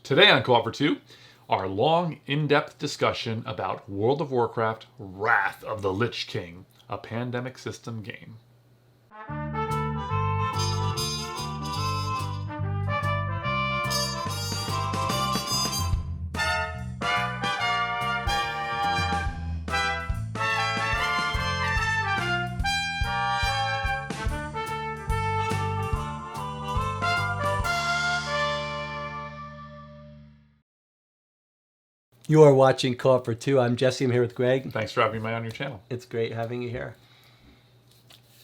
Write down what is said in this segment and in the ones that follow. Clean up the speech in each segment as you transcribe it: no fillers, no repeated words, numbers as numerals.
Today on Co-op for Two, our long, in-depth discussion about World of Warcraft Wrath of the Lich King, a pandemic system game. You are watching Co-op for Two. I'm Jesse. I'm here with Greg. Thanks for having me on your channel. It's great having you here.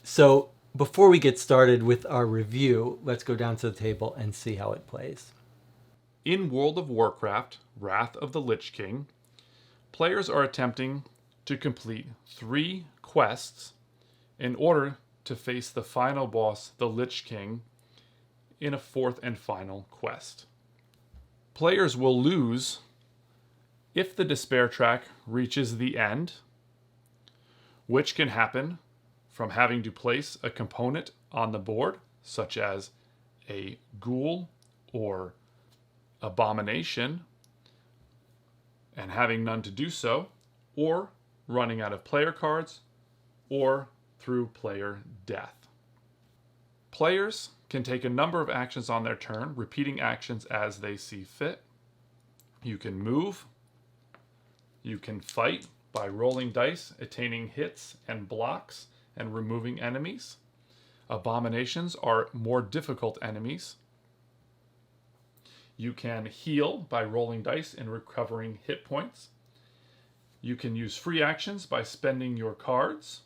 So before we get started with our review, let's go down to the table and see how it plays. In World of Warcraft Wrath of the Lich King, players are attempting to complete 3 quests in order to face the final boss, the Lich King, in a 4th and final quest. Players will lose if the despair track reaches the end, which can happen from having to place a component on the board, such as a ghoul or abomination, and having none to do so, or running out of player cards, or through player death. Players can take a number of actions on their turn, repeating actions as they see fit. You can move. You can fight by rolling dice, attaining hits and blocks, and removing enemies. Abominations are more difficult enemies. You can heal by rolling dice and recovering hit points. You can use free actions by spending your cards,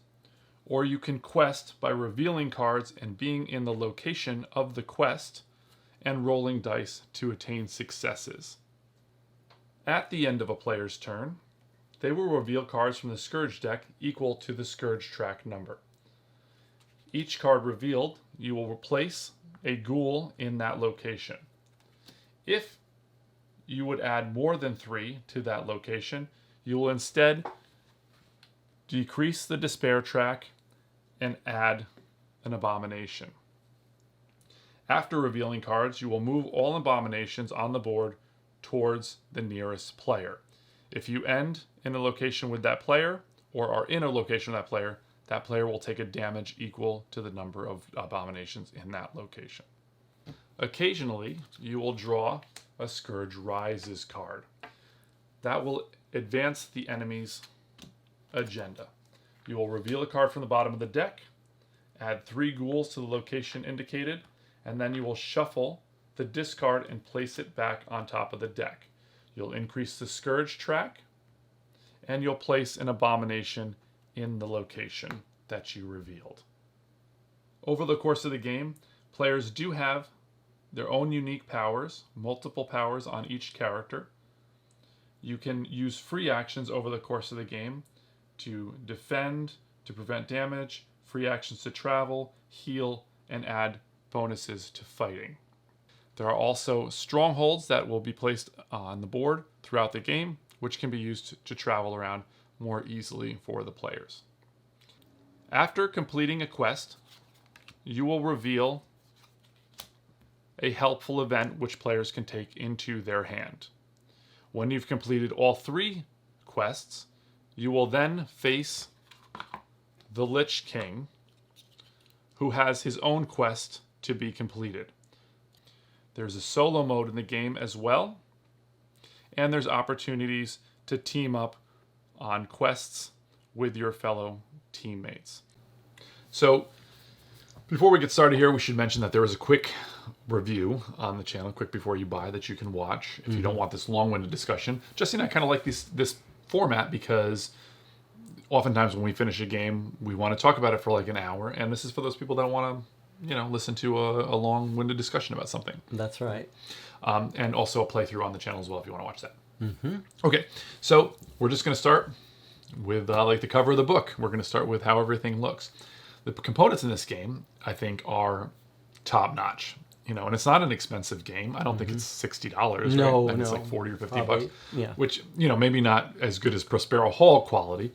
or you can quest by revealing cards and being in the location of the quest and rolling dice to attain successes. At the end of a player's turn, they will reveal cards from the Scourge deck equal to the Scourge track number. Each card revealed, you will replace a ghoul in that location. If you would add more than 3 to that location, you will instead decrease the despair track and add an abomination. After revealing cards, you will move all abominations on the board towards the nearest player. If you end in a location with that player, or are in a location with that player will take a damage equal to the number of abominations in that location. Occasionally, you will draw a Scourge Rises card. That will advance the enemy's agenda. You will reveal a card from the bottom of the deck, add 3 ghouls to the location indicated, and then you will shuffle the discard and place it back on top of the deck. You'll increase the Scourge track, and you'll place an abomination in the location that you revealed. Over the course of the game, players do have their own unique powers, multiple powers on each character. You can use free actions over the course of the game to defend, to prevent damage, free actions to travel, heal, and add bonuses to fighting. There are also strongholds that will be placed on the board throughout the game, which can be used to travel around more easily for the players. After completing a quest, you will reveal a helpful event which players can take into their hand. When you've completed all 3 quests, you will then face the Lich King, who has his own quest to be completed. There's a solo mode in the game as well, and there's opportunities to team up on quests with your fellow teammates. So, before we get started here, we should mention that there is a quick review on the channel, quick before you buy, that you can watch if you don't want this long-winded discussion. Jesse and I kind of like this format because oftentimes when we finish a game, we want to talk about it for like an hour, and this is for those people that want to listen to a long-winded discussion about something. That's right. And also a playthrough on the channel as well if you want to watch that. Mm-hmm. Okay, so we're just going to start with like the cover of the book. We're going to start with how everything looks. The components in this game, I think, are top-notch. And it's not an expensive game. I don't think it's $60. No, right? I think it's no. like 40 or 50 Probably, bucks. yeah. Which, maybe not as good as Prospero Hall quality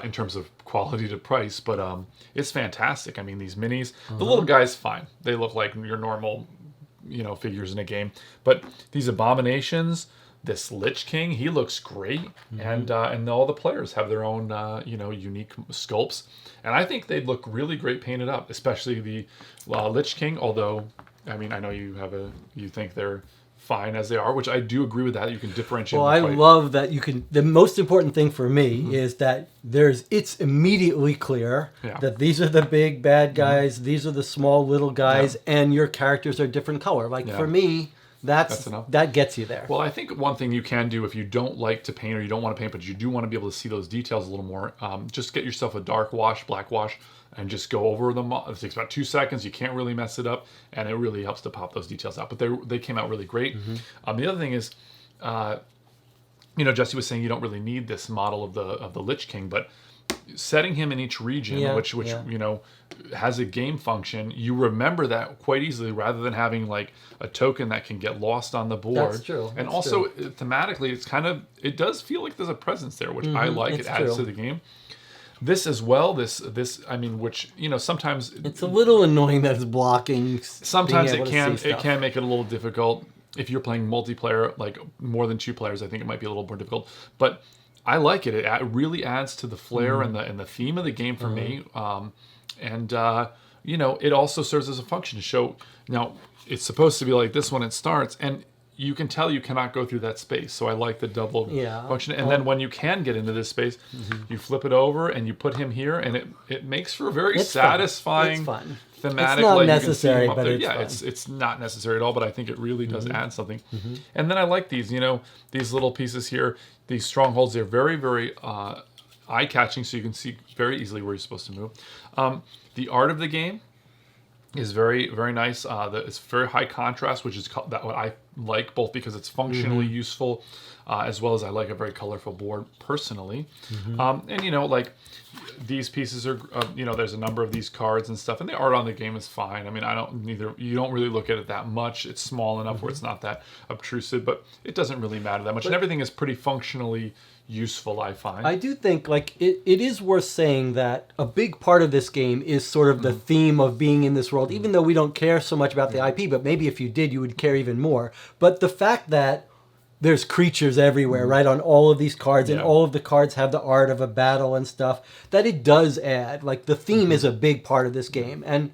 in terms of quality to price, but it's fantastic. I mean, these minis, the little guys, fine. They look like your normal figures in a game. But these abominations, this Lich King, he looks great, and all the players have their own unique sculpts, and I think they'd look really great painted up, especially the Lich King. Although, I mean, I know you think they're fine as they are, which I do agree with that. You can differentiate. Well, I love that you can. The most important thing for me is that it's immediately clear that these are the big bad guys, these are the small little guys, and your characters are different color. Like for me, that's enough. That gets you there. Well, I think one thing you can do if you don't like to paint or you don't want to paint, but you do want to be able to see those details a little more, just get yourself a dark wash, black wash, and just go over them. It takes about 2 seconds. You can't really mess it up, and it really helps to pop those details out. But they came out really great. The other thing is, Jesse was saying you don't really need this model of the Lich King, but setting him in each region, which has a game function, you remember that quite easily rather than having like a token that can get lost on the board. That's true. And also thematically, it does feel like there's a presence there, which I like. It adds to the game. This as well, which sometimes it's a little annoying that it's blocking. Sometimes it can make it a little difficult if you're playing multiplayer, like more than 2 players. I think it might be a little more difficult, but I like it. It really adds to the flair and the theme of the game for me. It also serves as a function to show. Now it's supposed to be like this when it starts, and you can tell you cannot go through that space. So I like the double function. And then when you can get into this space, you flip it over and you put him here, and it makes for a very satisfying, fun. Thematic. It's not necessary, but it's fun. It's not necessary at all, but I think it really does add something. And then I like these, these little pieces here, these strongholds. They're very, very eye-catching, so you can see very easily where you're supposed to move. The art of the game is very, very nice. It's very high contrast, which is what I like, both because it's functionally useful, as well as I like a very colorful board personally. And these pieces are, there's a number of these cards and stuff, and the art on the game is fine. I mean, you don't really look at it that much. It's small enough where it's not that obtrusive, but it doesn't really matter that much. And everything is pretty functionally useful, I find. I do think it is worth saying that a big part of this game is sort of the theme of being in this world, even though we don't care so much about the IP, but maybe if you did, you would care even more. But the fact that there's creatures everywhere, right, on all of these cards, and all of the cards have the art of a battle and stuff, that it does add. Like, the theme is a big part of this game, and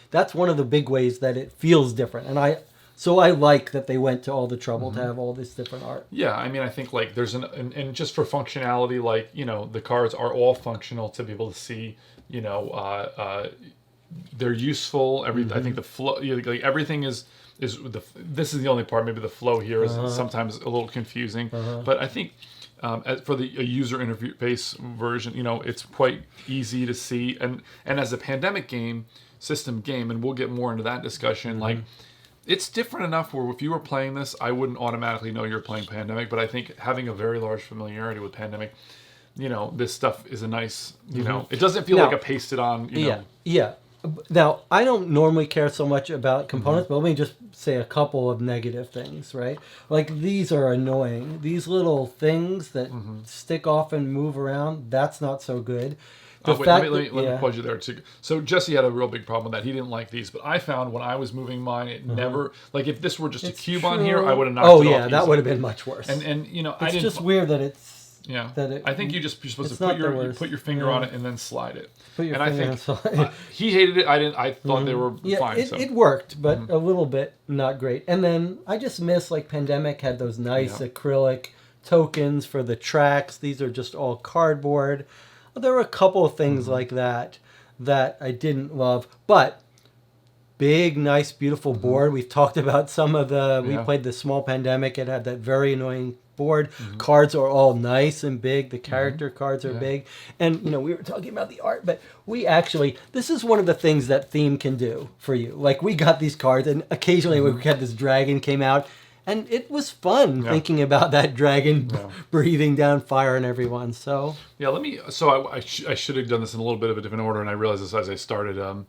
that's one of the big ways that it feels different. And I like that they went to all the trouble to have all this different art. Yeah, I mean, I think like there's and just for functionality, like, the cards are all functional to be able to see, they're useful. I think the flow, like everything is this is the only part. Maybe the flow here is sometimes a little confusing, but I think for the user interface version, it's quite easy to see. And as a pandemic system game, and we'll get more into that discussion, like. It's different enough where if you were playing this, I wouldn't automatically know you're playing Pandemic, but I think having a very large familiarity with Pandemic, this stuff is a nice, it doesn't feel like a pasted on, Yeah. Now, I don't normally care so much about components, but let me just say a couple of negative things, right? Like, these are annoying. These little things that stick off and move around, that's not so good. Let me pause you there too. So Jesse had a real big problem with that. He didn't like these, but I found when I was moving mine, it never, like if this were just a cube on here, I would have knocked it off. Oh yeah, that would have been much worse. And it's just weird that it's I think you're supposed to put your finger on it and then slide it. And I think he hated it. I thought they were fine. It worked, but a little bit not great. And then I just miss, like, Pandemic had those nice acrylic tokens for the tracks. These are just all cardboard. There were a couple of things like that I didn't love, but big, nice, beautiful board. We've talked about some of we played the small Pandemic. It had that very annoying board. Cards are all nice and big. The character cards are big. And, we were talking about the art, but this is one of the things that theme can do for you. Like, we got these cards, and occasionally we had this dragon came out, and it was fun thinking about that dragon breathing down fire on everyone. So I should have done this in a little bit of a different order, and I realized this as I started.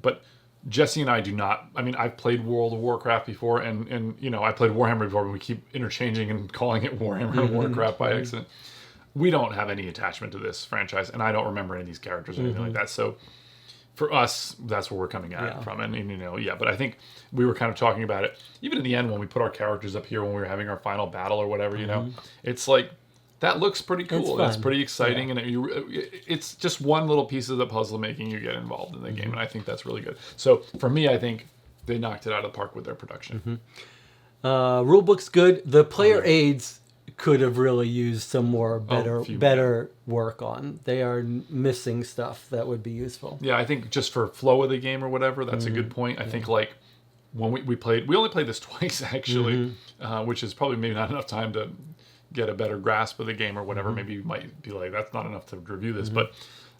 But Jesse and I do not. I mean, I've played World of Warcraft before, and I played Warhammer before, but we keep interchanging and calling it Warhammer and Warcraft by accident. We don't have any attachment to this franchise, and I don't remember any of these characters or anything like that. So for us, that's where we're coming at it from. And, you know, but I think we were kind of talking about it, even in the end when we put our characters up here, when we were having our final battle or whatever, you know, it's like, that looks pretty cool. It's pretty exciting. And it's just one little piece of the puzzle making you get involved in the game. And I think that's really good. So for me, I think they knocked it out of the park with their production. Rulebook's good. The player aids could have really used some more better work on. They are missing stuff that would be useful. Yeah, I think just for flow of the game or whatever, that's a good point. I think like when we only played this twice actually, which is probably maybe not enough time to get a better grasp of the game or whatever. Maybe you might be like, that's not enough to review this. But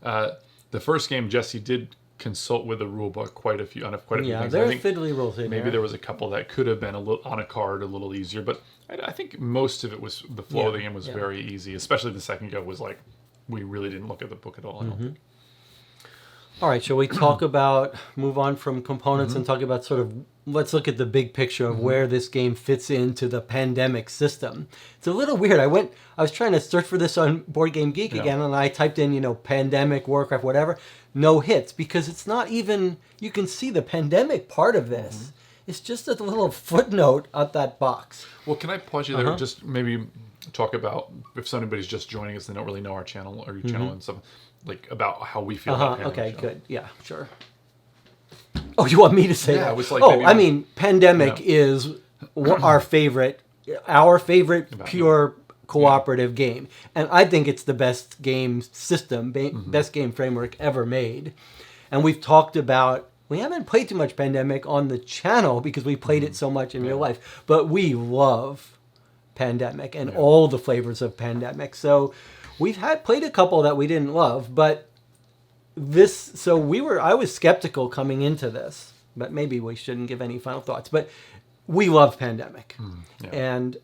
the first game, Jesse did consult with the rule book quite a few things. Yeah, there are fiddly rules in maybe there was a couple that could have been a little on a card a little easier, but I think most of it was the flow of the game was very easy. Especially the second go was like we really didn't look at the book at all. I don't think. All right, shall we move on from components and talk about let's look at the big picture of where this game fits into the pandemic system. It's a little weird. I was trying to search for this on Board Game Geek again, and I typed in, pandemic, Warcraft, whatever. No hits, because it's not even, you can see the pandemic part of this. It's just a little footnote at that box. Well, can I pause you there? Just maybe talk about, if somebody's just joining us, they don't really know our channel or your channel and stuff, like about how we feel about pandemic. Okay, good. Yeah, sure. Oh, you want me to say that? It was like Pandemic is our favorite pure cooperative game. And I think it's the best game system, best game framework ever made. And we've talked about, we haven't played too much Pandemic on the channel because we played it so much in real life, but we love Pandemic and all the flavors of Pandemic. So we've played a couple that we didn't love, but I was skeptical coming into this, but maybe we shouldn't give any final thoughts, but we love Pandemic. And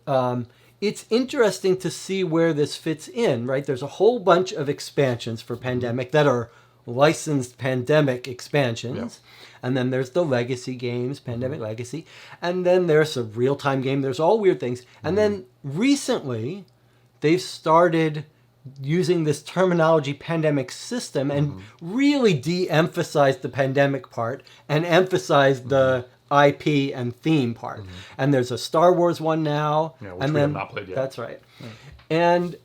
it's interesting to see where this fits in, right? There's a whole bunch of expansions for Pandemic that are licensed Pandemic expansions. And then there's the legacy games, Pandemic Legacy. And then there's a real-time game. There's all weird things. And then recently, they've started using this terminology pandemic system and really de-emphasized the pandemic part and emphasized the IP and theme part. And there's a Star Wars one now. Yeah, which we have not played yet. That's right. And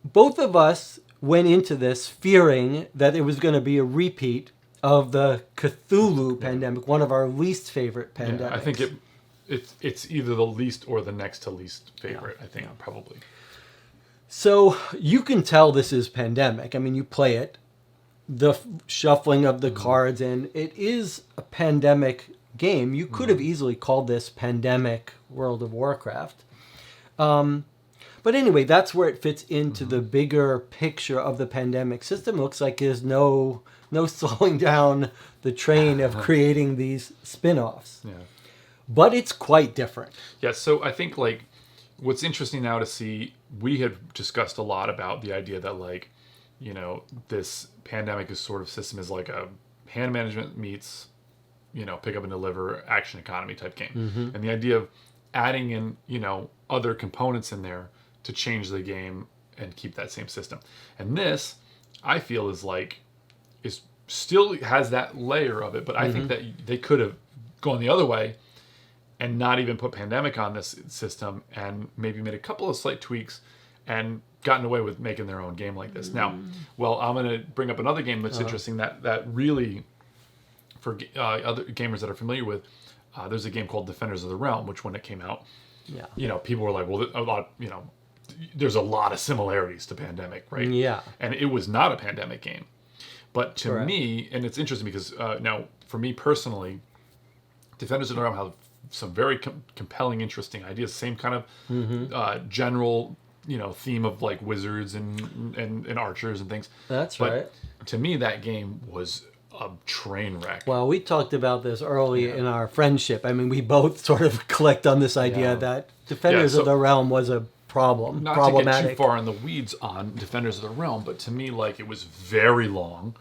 both of us went into this fearing that it was going to be a repeat of the Cthulhu pandemic, one of our least favorite pandemics. Yeah, I think it's either the least or the next to least favorite, I think, probably. So you can tell this is Pandemic. I mean, you play it, the shuffling of the cards, and it is a Pandemic game. You could have easily called this Pandemic World of Warcraft. But anyway, that's where it fits into the bigger picture of the Pandemic system. It looks like there's no slowing down the train of creating these spin-offs. Yeah. But it's quite different. Yeah, so I think like what's interesting now to see, we have discussed a lot about the idea that like, this Pandemic is sort of system is like a hand management meets, pick up and deliver action economy type game. And the idea of adding in, other components in there to change the game and keep that same system. And this, I feel, is still has that layer of it, but I think that they could have gone the other way and not even put Pandemic on this system and maybe made a couple of slight tweaks and gotten away with making their own game like this. Now, I'm going to bring up another game that's interesting that really, for other gamers that are familiar with, there's a game called Defenders of the Realm, which when it came out, people were like, well, there's a lot of similarities to Pandemic, right? Yeah. And it was not a Pandemic game. But to me, and it's interesting because now, for me personally, Defenders of the Realm have some very compelling, interesting ideas. Same kind of general, theme of like wizards and archers and things. That's right. To me, that game was a train wreck. Well, we talked about this early in our friendship. I mean, we both sort of clicked on this idea that Defenders of the Realm was a problem. Not problematic. To get too far in the weeds on Defenders of the Realm, but to me, like, it was very long.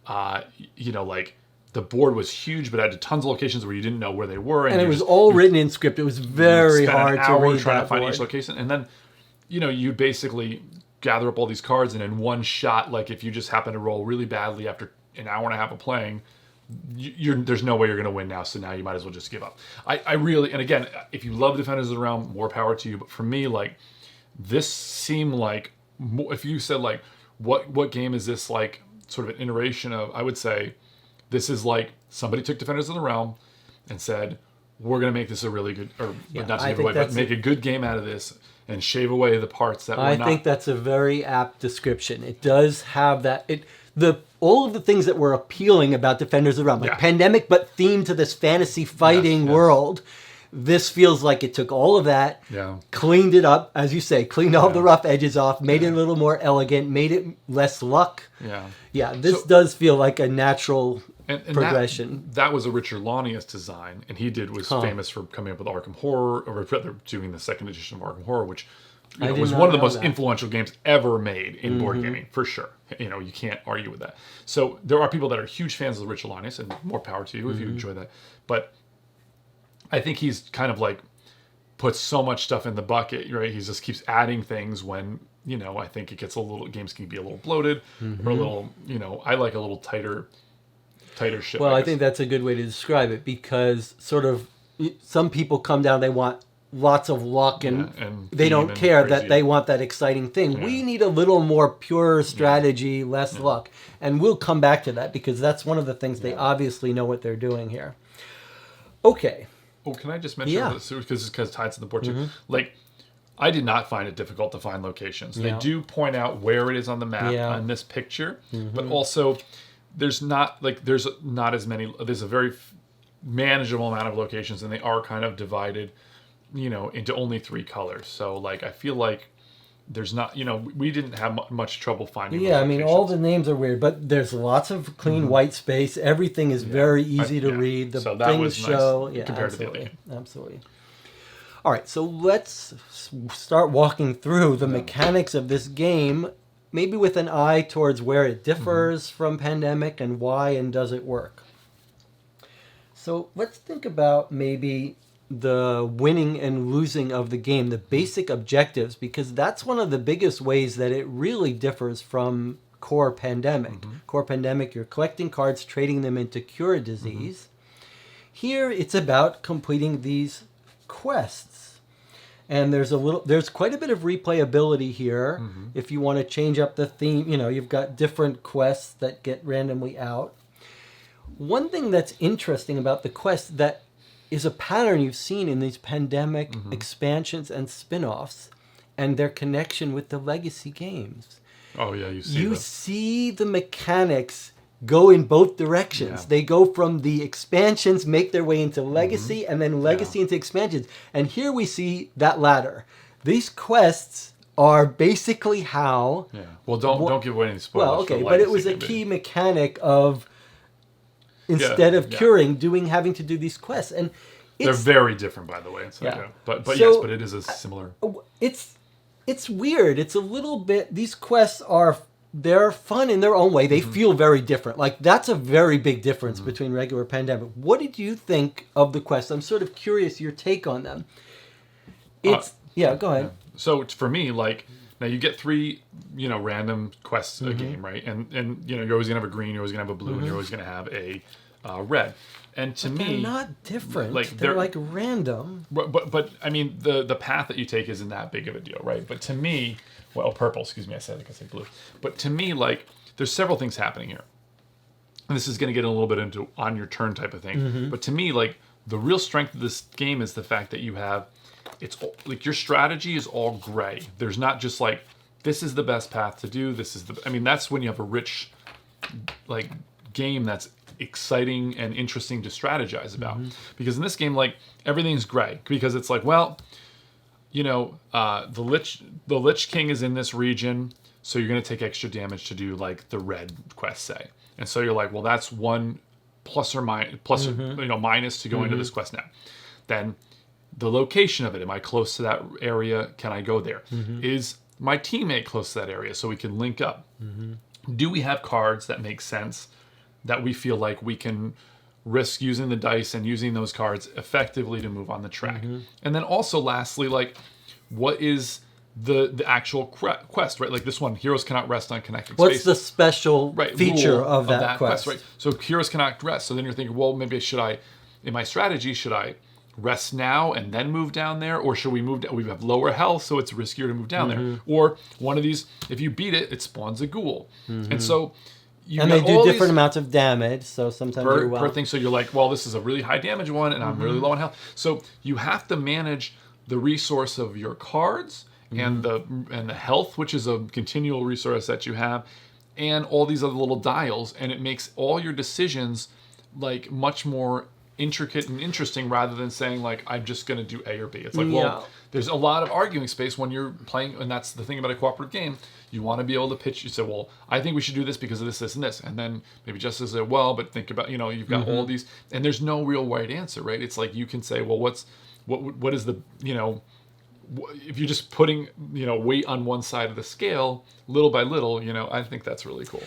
Like, the board was huge, but had tons of locations where you didn't know where they were. And it was all written in script. It was very hard to read trying to find each location. And then, you basically gather up all these cards, and in one shot, like, if you just happen to roll really badly after an hour and a half of playing, there's no way you're going to win now. So now you might as well just give up. I really, and again, if you love Defenders of the Realm, more power to you. But for me, like, this seemed like, if you said like, what game is this, like sort of an iteration of, I would say this is like somebody took Defenders of the Realm and said, we're going to make this a really good, or not to give away, but make a good game out of this and shave away the parts that were not. I think that's a very apt description. It does have that, all of the things that were appealing about Defenders of the Realm, like Pandemic, but themed to this fantasy fighting world. This feels like it took all of that, cleaned it up, as you say, cleaned all the rough edges off, made it a little more elegant, made it less luck. This does feel like a natural progression. That was a Richard Launius design, and he was famous for coming up with Arkham Horror, or rather doing the second edition of Arkham Horror, which was one of the most influential games ever made in board gaming, for sure. You can't argue with that. So there are people that are huge fans of Richard Launius, and more power to you if you enjoy that. But I think he's kind of like puts so much stuff in the bucket, right? He just keeps adding things when, I think it gets games can be a little bloated or a little, I like a little tighter ship. Well, I think that's a good way to describe it, because sort of some people come down, they want lots of luck and they don't care that they want that exciting thing. Yeah. We need a little more pure strategy, less luck. And we'll come back to that, because that's one of the things they obviously know what they're doing here. Okay. Oh, can I just mention this, because it ties to the board too? Like, I did not find it difficult to find locations. They do point out where it is on the map on this picture, but also there's not as many. There's a very manageable amount of locations, and they are kind of divided, into only 3 colors. So, like, I feel like there's not, we didn't have much trouble finding. Yeah, I mean, all the names are weird, but there's lots of clean white space. Everything is very easy to read. The things show, compared to the other game. Absolutely. All right, so let's start walking through the mechanics of this game, maybe with an eye towards where it differs from Pandemic and why and does it work. So let's think about maybe the winning and losing of the game, the basic objectives, because that's one of the biggest ways that it really differs from core Pandemic. Core Pandemic, you're collecting cards, trading them into cure a disease. Here, it's about completing these quests. And there's quite a bit of replayability here. If you want to change up the theme, you've got different quests that get randomly out. One thing that's interesting about the quests that is a pattern you've seen in these Pandemic expansions and spin-offs and their connection with the legacy games. Oh, yeah, you see the mechanics go in both directions. They go from the expansions, make their way into legacy, and then legacy into expansions. And here we see that ladder. These quests are basically how... Yeah. Well, don't give away any spoilers. Well, okay, but it was a key mechanic of... Instead of curing, having to do these quests, and they're very different, by the way. But it is a similar. It's weird. It's a little bit. These quests they're fun in their own way. They feel very different. Like, that's a very big difference between regular Pandemic. What did you think of the quests? I'm sort of curious your take on them. Go ahead. Yeah. So for me, like, now you get 3, random quests a game, right? And you're always gonna have a green, you're always gonna have a blue, and you're always gonna have a red. And to me, they're not different. They're like random. But I mean, the path that you take isn't that big of a deal, right? But to me, purple. Excuse me, I said blue. But to me, like, there's several things happening here. And this is gonna get a little bit into on your turn type of thing. But to me, like, the real strength of this game is the fact that you have. It's like your strategy is all gray. There's not just like, this is the best path to do. That's when you have a rich, like, game that's exciting and interesting to strategize about. Because in this game, like, everything's gray. Because it's like, well, the Lich King is in this region, so you're going to take extra damage to do, like, the red quest, say. And so you're like, well, that's 1 plus or minus to go into this quest now. Then the location of it. Am I close to that area? Can I go there? Is my teammate close to that area so we can link up? Do we have cards that make sense that we feel like we can risk using the dice and using those cards effectively to move on the track? And then also lastly, like, what is the actual quest, right? Like this one, heroes cannot rest on connected What's space. the special feature rule of that quest? Right? So heroes cannot rest. So then you're thinking, well, maybe in my strategy, should I rest now and then move down there, or should we move down? We have lower health, so it's riskier to move down there. Or one of these, if you beat it, it spawns a ghoul, and so. And they do different amounts of damage, so sometimes per thing. So you're like, well, this is a really high damage one, and I'm really low on health. So you have to manage the resource of your cards and the health, which is a continual resource that you have, and all these other little dials, and it makes all your decisions like much more intricate and interesting rather than saying like I'm just going to do A or B. It's like, well, there's a lot of arguing space when you're playing, and that's the thing about a cooperative game. You want to be able to pitch. You say, well, I think we should do this because of this, this, and this, and then maybe Justice said, well, but think about, you've got all these, and there's no real right answer, right? It's like you can say, well, what is the, if you're just putting weight on one side of the scale, little by little, I think that's really cool.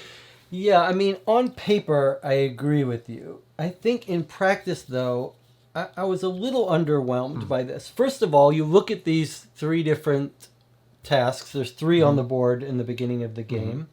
Yeah, I mean, on paper, I agree with you. I think in practice, though, I was a little underwhelmed by this. First of all, you look at these 3 different tasks. There's 3 on the board in the beginning of the game.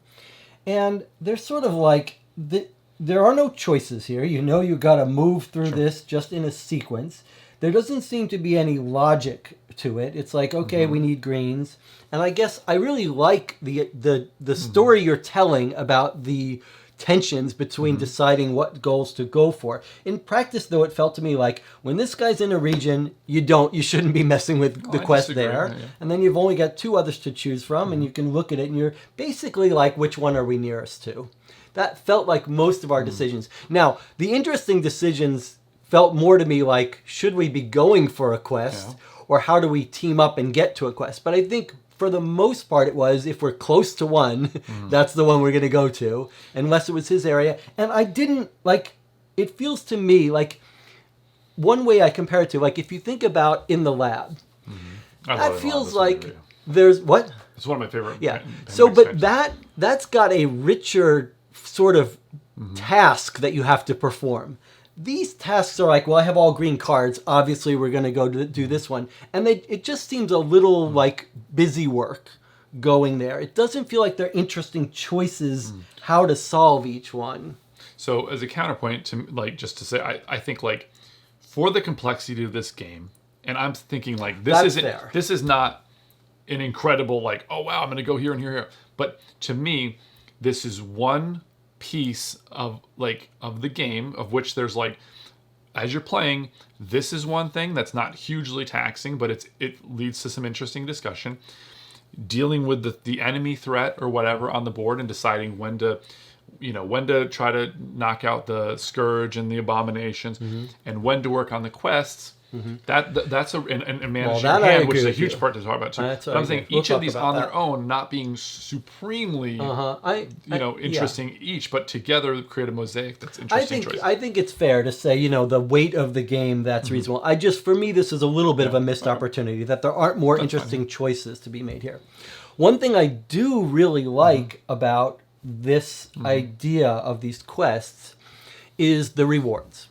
And they're sort of like, there are no choices here. You got to move through this just in a sequence. There doesn't seem to be any logic to it. It's like, okay, we need greens. And I guess I really like the story you're telling about the tensions between deciding what goals to go for. In practice, though, it felt to me like when this guy's in a region, you shouldn't be messing with the quest there. Yeah. And then you've only got 2 others to choose from, and you can look at it, and you're basically like, which one are we nearest to? That felt like most of our decisions. Now, the interesting decisions felt more to me like, should we be going for a quest, or how do we team up and get to a quest? But I think for the most part, it was, if we're close to one, that's the one we're going to go to, unless it was his area. And I didn't, it feels to me like, one way I compare it to, if you think about In the Lab, that feels like there's, what? It's one of my favorite. Yeah. So, but that's got a richer sort of task that you have to perform. These tasks are like, well, I have all green cards. Obviously, we're going to go do this one. And it just seems a little like busy work going there. It doesn't feel like they're interesting choices how to solve each one. So as a counterpoint to just to say, I think for the complexity of this game, and I'm thinking this is not an incredible oh wow, I'm going to go here and here. But to me, this is one piece of the game of which there's as you're playing, this is one thing that's not hugely taxing, but it leads to some interesting discussion, dealing with the enemy threat or whatever on the board and deciding when to try to knock out the scourge and the abominations and when to work on the quests. That's and managing your hand, which is a huge part to talk about too. But I'm saying each of these on their own, not being supremely, interesting each, but together create a mosaic that's interesting. I think it's fair to say, the weight of the game that's reasonable. For me, this is a little bit of a missed opportunity that there aren't more interesting choices to be made here. One thing I do really like about this idea of these quests is the rewards.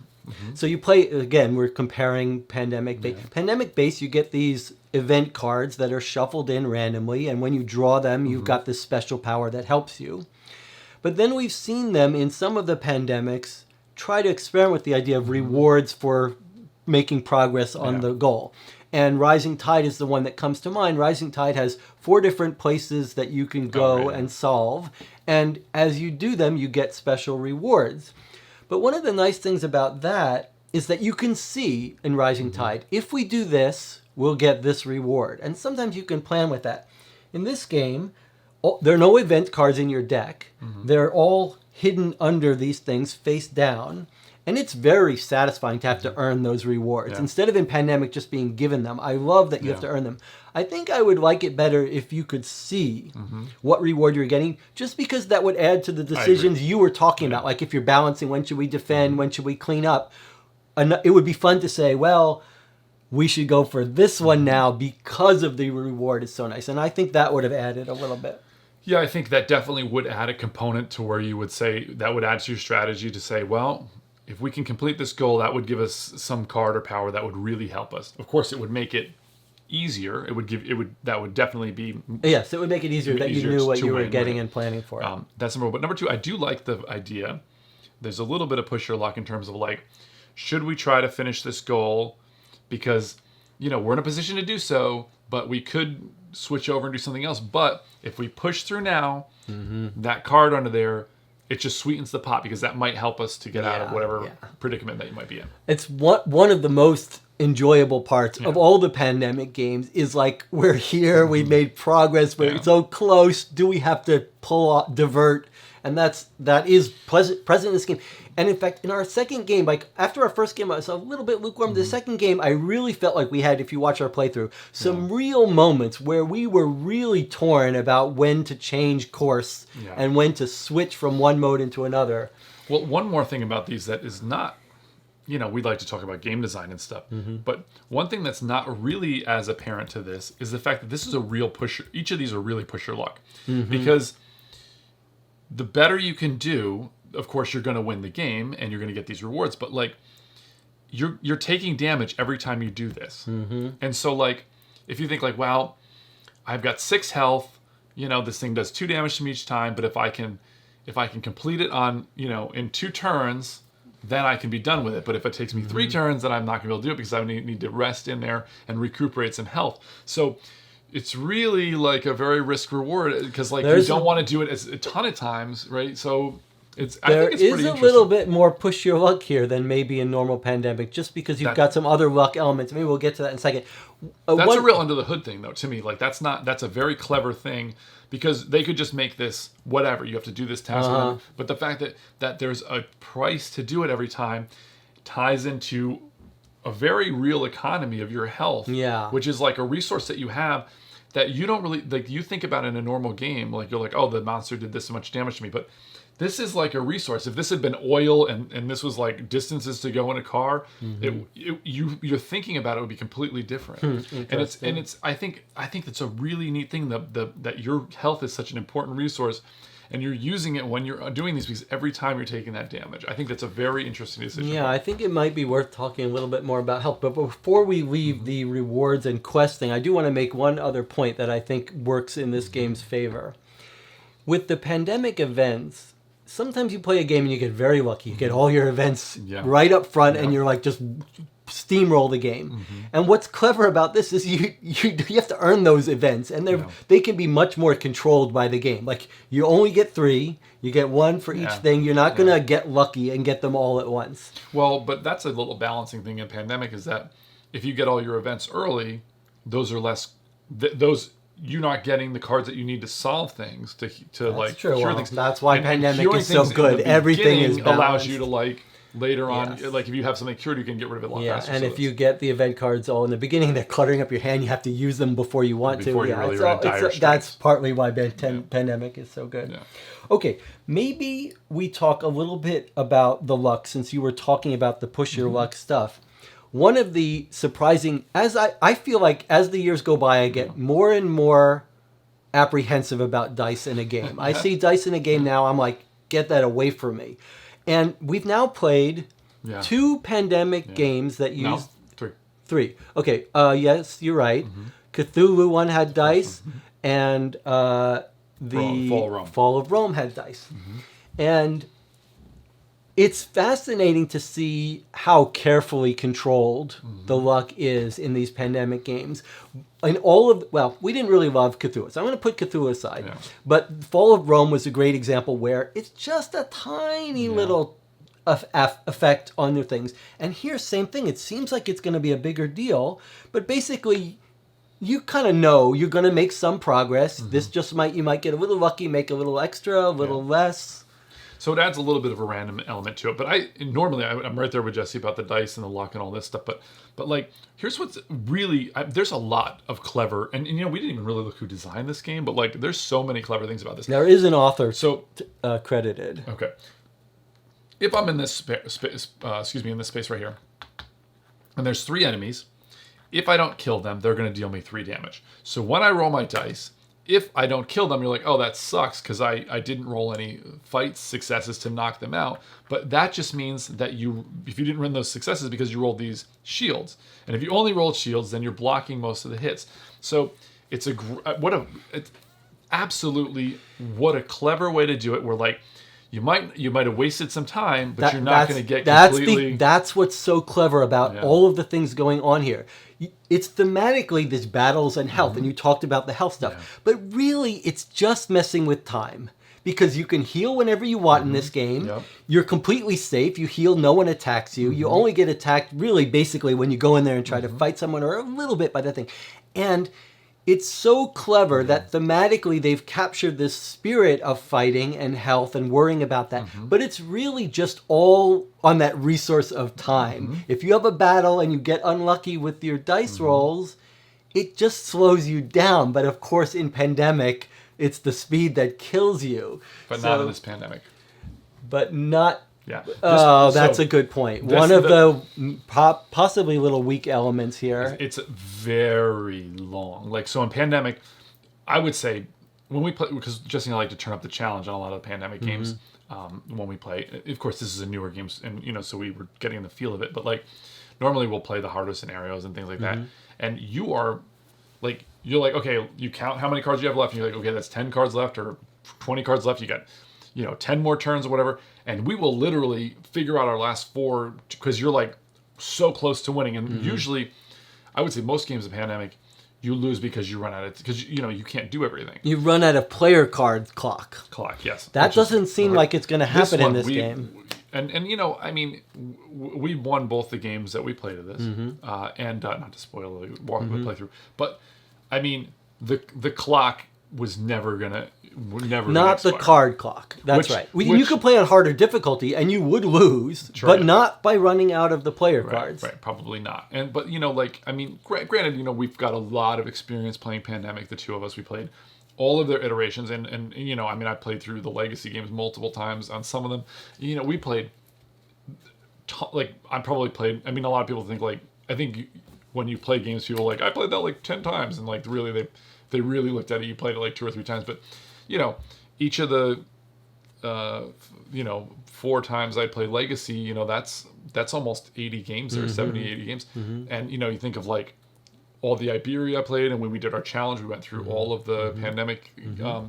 So you play, again, we're comparing Pandemic Base. Pandemic Base, you get these event cards that are shuffled in randomly, and when you draw them, you've got this special power that helps you. But then we've seen them in some of the pandemics try to experiment with the idea of rewards for making progress on the goal. And Rising Tide is the one that comes to mind. Rising Tide has 4 different places that you can go and solve, and as you do them, you get special rewards. But one of the nice things about that is that you can see in Rising Tide, if we do this, we'll get this reward. And sometimes you can plan with that. In this game, there are no event cards in your deck. They're all hidden under these things face down. And it's very satisfying to have to earn those rewards. Instead of in Pandemic just being given them, I love that you have to earn them. I think I would like it better if you could see what reward you're getting, just because that would add to the decisions you were talking about. Like if you're balancing, when should we defend, when should we clean up? It would be fun to say, well, we should go for this one now because of the reward is so nice. And I think that would have added a little bit. Yeah, I think that definitely would add a component to where you would say, that would add to your strategy to say, well, if we can complete this goal, that would give us some card or power that would really help us. Of course, it would make it easier. That would definitely be Yes, it would make it easier that you knew what you were getting right? and planning for it. That's number one. But number two, I do like the idea. There's a little bit of push your luck in terms of like, should we try to finish this goal? Because, we're in a position to do so, but we could switch over and do something else. But if we push through now, that card under there, it just sweetens the pot because that might help us to get out of whatever predicament that you might be in. It's one of the most enjoyable parts of all the pandemic games is like, we're here, we made progress, we're so close, do we have to divert? And that is present in this game. And in fact, in our second game, like after our first game, I was a little bit lukewarm. The second game, I really felt like we had, if you watch our playthrough, some real moments where we were really torn about when to change course and when to switch from one mode into another. Well, one more thing about these that is not, we'd like to talk about game design and stuff, but one thing that's not really as apparent to this is the fact that this is a real pusher. Each of these are really push your luck because the better you can do, of course, you're going to win the game and you're going to get these rewards. But like, you're taking damage every time you do this, and so like, if you think like, well, I've got 6 health, this thing does 2 damage to me each time. But if I can complete it on in 2 turns, then I can be done with it. But if it takes me 3 turns, then I'm not going to be able to do it because I need to rest in there and recuperate some health. So it's really like a very risk reward because like you don't want to do it as a ton of times, right? So I think it's pretty interesting. There is a little bit more push your luck here than maybe in normal pandemic, just because you've got some other luck elements. Maybe we'll get to that in a second. That's a real under the hood thing, though. To me, like that's a very clever thing because they could just make this whatever. You have to do this task, but the fact that there's a price to do it every time ties into a very real economy of your health, which is like a resource that you have that you don't really like. You think about in a normal game, like you're like, oh, the monster did this much damage to me, but this is like a resource. If this had been oil and this was like distances to go in a car, you're thinking about it would be completely different. And it's I think that's a really neat thing that your health is such an important resource. And you're using it when you're doing these because every time you're taking that damage. I think that's a very interesting decision. Yeah, I think it might be worth talking a little bit more about health. But before we leave the rewards and questing, I do want to make one other point that I think works in this game's favor. With the pandemic events, sometimes you play a game and you get very lucky. You get all your events right up front and you're like just steamroll the game. And what's clever about this is you have to earn those events, and they can be much more controlled by the game. Like you only get 3, you get 1 for each thing. You're not gonna get lucky and get them all at once. Well, but that's a little balancing thing in pandemic is that if you get all your events early, those are less you're not getting the cards that you need to solve things to like cure things. That's why pandemic is so good. Everything is balanced. Allows you to like later on, like if you have something cured, you can get rid of it a lot faster. And if you get the event cards all in the beginning, they're cluttering up your hand. You have to use them before you want to. That's partly why pandemic is so good. Okay, maybe we talk a little bit about the luck since you were talking about the push your luck stuff. One of the surprising, I feel like as the years go by, I get more and more apprehensive about dice in a game. I see dice in a game now, I'm like, get that away from me. And we've now played 2 pandemic games that use... No, 3. Okay, yes, you're right. Cthulhu one had dice, and the Fall of Rome had dice. And it's fascinating to see how carefully controlled the luck is in these pandemic games. In we didn't really love Cthulhu, so I'm going to put Cthulhu aside. But Fall of Rome was a great example where it's just a tiny little effect on your things. And here, same thing. It seems like it's going to be a bigger deal, but basically, you kind of know you're going to make some progress. This you might get a little lucky, make a little extra, a little less. So it adds a little bit of a random element to it. But I'm right there with Jesse about the dice and the luck and all this stuff. But like, here's what's really, there's a lot of clever, and we didn't even really look who designed this game, but like, there's so many clever things about this. There is an author credited. Okay. If I'm in this space right here, and there's 3 enemies, if I don't kill them, they're going to deal me 3 damage. So when I roll my dice, if I don't kill them, you're like, oh, that sucks because I didn't roll any fight successes to knock them out. But that just means that if you didn't run those successes because you rolled these shields, and if you only rolled shields, then you're blocking most of the hits. So it's absolutely what a clever way to do it. Where like you might have wasted some time, but you're not going to get completely. That's what's so clever about all of the things going on here. It's thematically this battles and health, and you talked about the health stuff, but really it's just messing with time. Because you can heal whenever you want in this game. Yep. You're completely safe. You heal, no one attacks you. You only get attacked really basically when you go in there and try to fight someone or a little bit by that thing. And it's so clever that thematically they've captured this spirit of fighting and health and worrying about that. But it's really just all on that resource of time. If you have a battle and you get unlucky with your dice rolls, it just slows you down. But of course in Pandemic, it's the speed that kills you. But not in this pandemic. But not... Yeah. That's a good point. One of the possibly little weak elements here. It's very long. Like, so in Pandemic, I would say when we play, because Jesse and I like to turn up the challenge on a lot of Pandemic games when we play. Of course, this is a newer game, and so we were getting the feel of it. But like, normally we'll play the harder scenarios and things like that. And you're like, okay, you count how many cards you have left, and you're like, okay, that's 10 cards left or 20 cards left. You got 10 more turns or whatever, and we will literally figure out our last 4 because you're like so close to winning. And usually, I would say most games of Pandemic, you lose because you run out of, because you can't do everything. You run out of player card clock. Yes. That doesn't seem like it's going to happen in this game. And I mean, we won both the games that we played of this, and not to spoil the playthrough, but I mean, the clock was never gonna not the card clock. That's right. You could play on harder difficulty and you would lose, but not by running out of the player cards. Right, probably not. But I mean, granted, we've got a lot of experience playing Pandemic. The two of us, we played all of their iterations, and I mean, I played through the Legacy games multiple times. On some of them, we played. I probably played. I mean, a lot of people think I think when you play games, people are like, I played that 10 times, and really they really looked at it. You played it 2 or 3 times, but each of the 4 times I played Legacy, that's almost 80 games or 70, 80 games. And you think of all the Iberia I played, and when we did our challenge, we went through all of the Pandemic.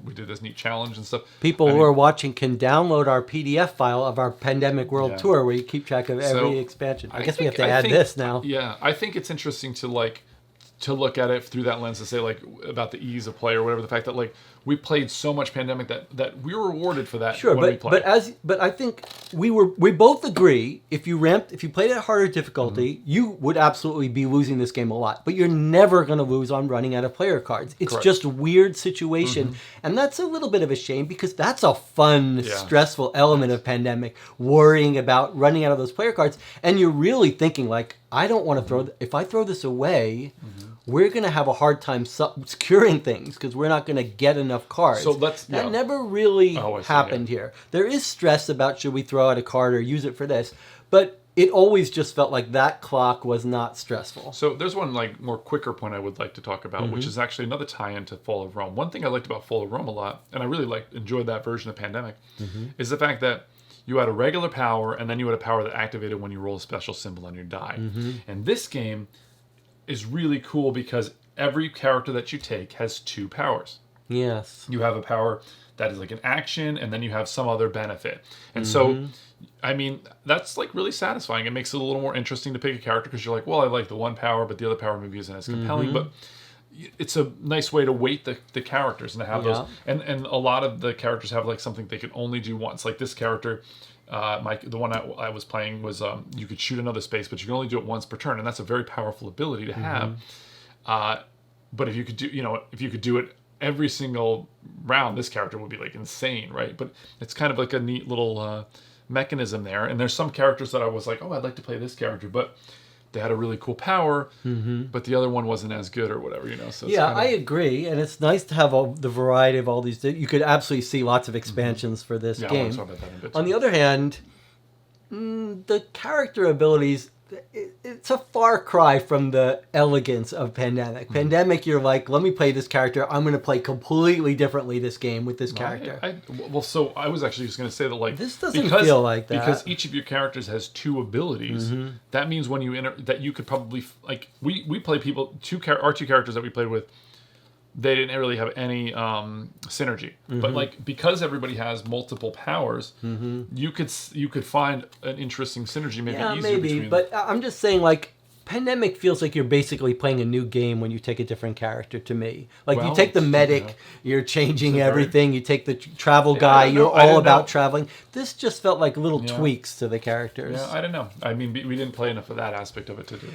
We did this neat challenge and stuff. People who are watching can download our PDF file of our Pandemic World Tour, where you keep track of every expansion. I guess we have to add this now. Yeah, I think it's interesting to look at it through that lens and say about the ease of play or whatever. The fact that we played so much Pandemic that we were rewarded for that. Sure, when we played. but I think we both agree if you played at harder difficulty, you would absolutely be losing this game a lot. But you're never going to lose on running out of player cards. It's just a weird situation, and that's a little bit of a shame because that's a fun, stressful element of Pandemic, worrying about running out of those player cards, and you're really thinking I don't want to throw. If I throw this away. We're going to have a hard time securing things because we're not going to get enough cards. So that never really happened here. There is stress about should we throw out a card or use it for this, but it always just felt like that clock was not stressful. So there's one more quicker point I would like to talk about, which is actually another tie-in to Fall of Rome. One thing I liked about Fall of Rome a lot, and I really enjoyed that version of Pandemic, is the fact that you had a regular power and then you had a power that activated when you roll a special symbol on your die. And this game is really cool because every character that you take has 2 powers. Yes. You have a power that is an action, and then you have some other benefit. And so, I mean, that's really satisfying. It makes it a little more interesting to pick a character because you're well, I like the one power, but the other power maybe isn't as compelling. But it's a nice way to weight the characters and to have those. And a lot of the characters have something they can only do once. Like this character, the one I was playing was you could shoot another space, but you can only do it once per turn, and that's a very powerful ability to have. But if you could do it every single round, this character would be insane, right? But it's kind of a neat little mechanism there. And there's some characters that I was oh, I'd like to play this character, but they had a really cool power, but the other one wasn't as good or whatever, So I agree, and it's nice to have the variety of all these. You could absolutely see lots of expansions for this game. I want to talk about that in a bit. On the other hand, the character abilities it's a far cry from the elegance of Pandemic. Pandemic, you're like, let me play this character. I'm going to play completely differently this game with this character. So I was actually just going to say that, like, This doesn't feel like that. Because each of your characters has 2 abilities. That means when you that you could probably, like, we play people, our 2 characters that we played with, they didn't really have any synergy. But, like, because everybody has multiple powers, you could find an interesting synergy, maybe between but I'm just saying, like, Pandemic feels like you're basically playing a new game when you take a different character to me. Like, you take the medic, you're changing everything. You take the travel guy, you're all about traveling. This just felt like little tweaks to the characters. Yeah, I don't know. I mean, we didn't play enough of that aspect of it to do.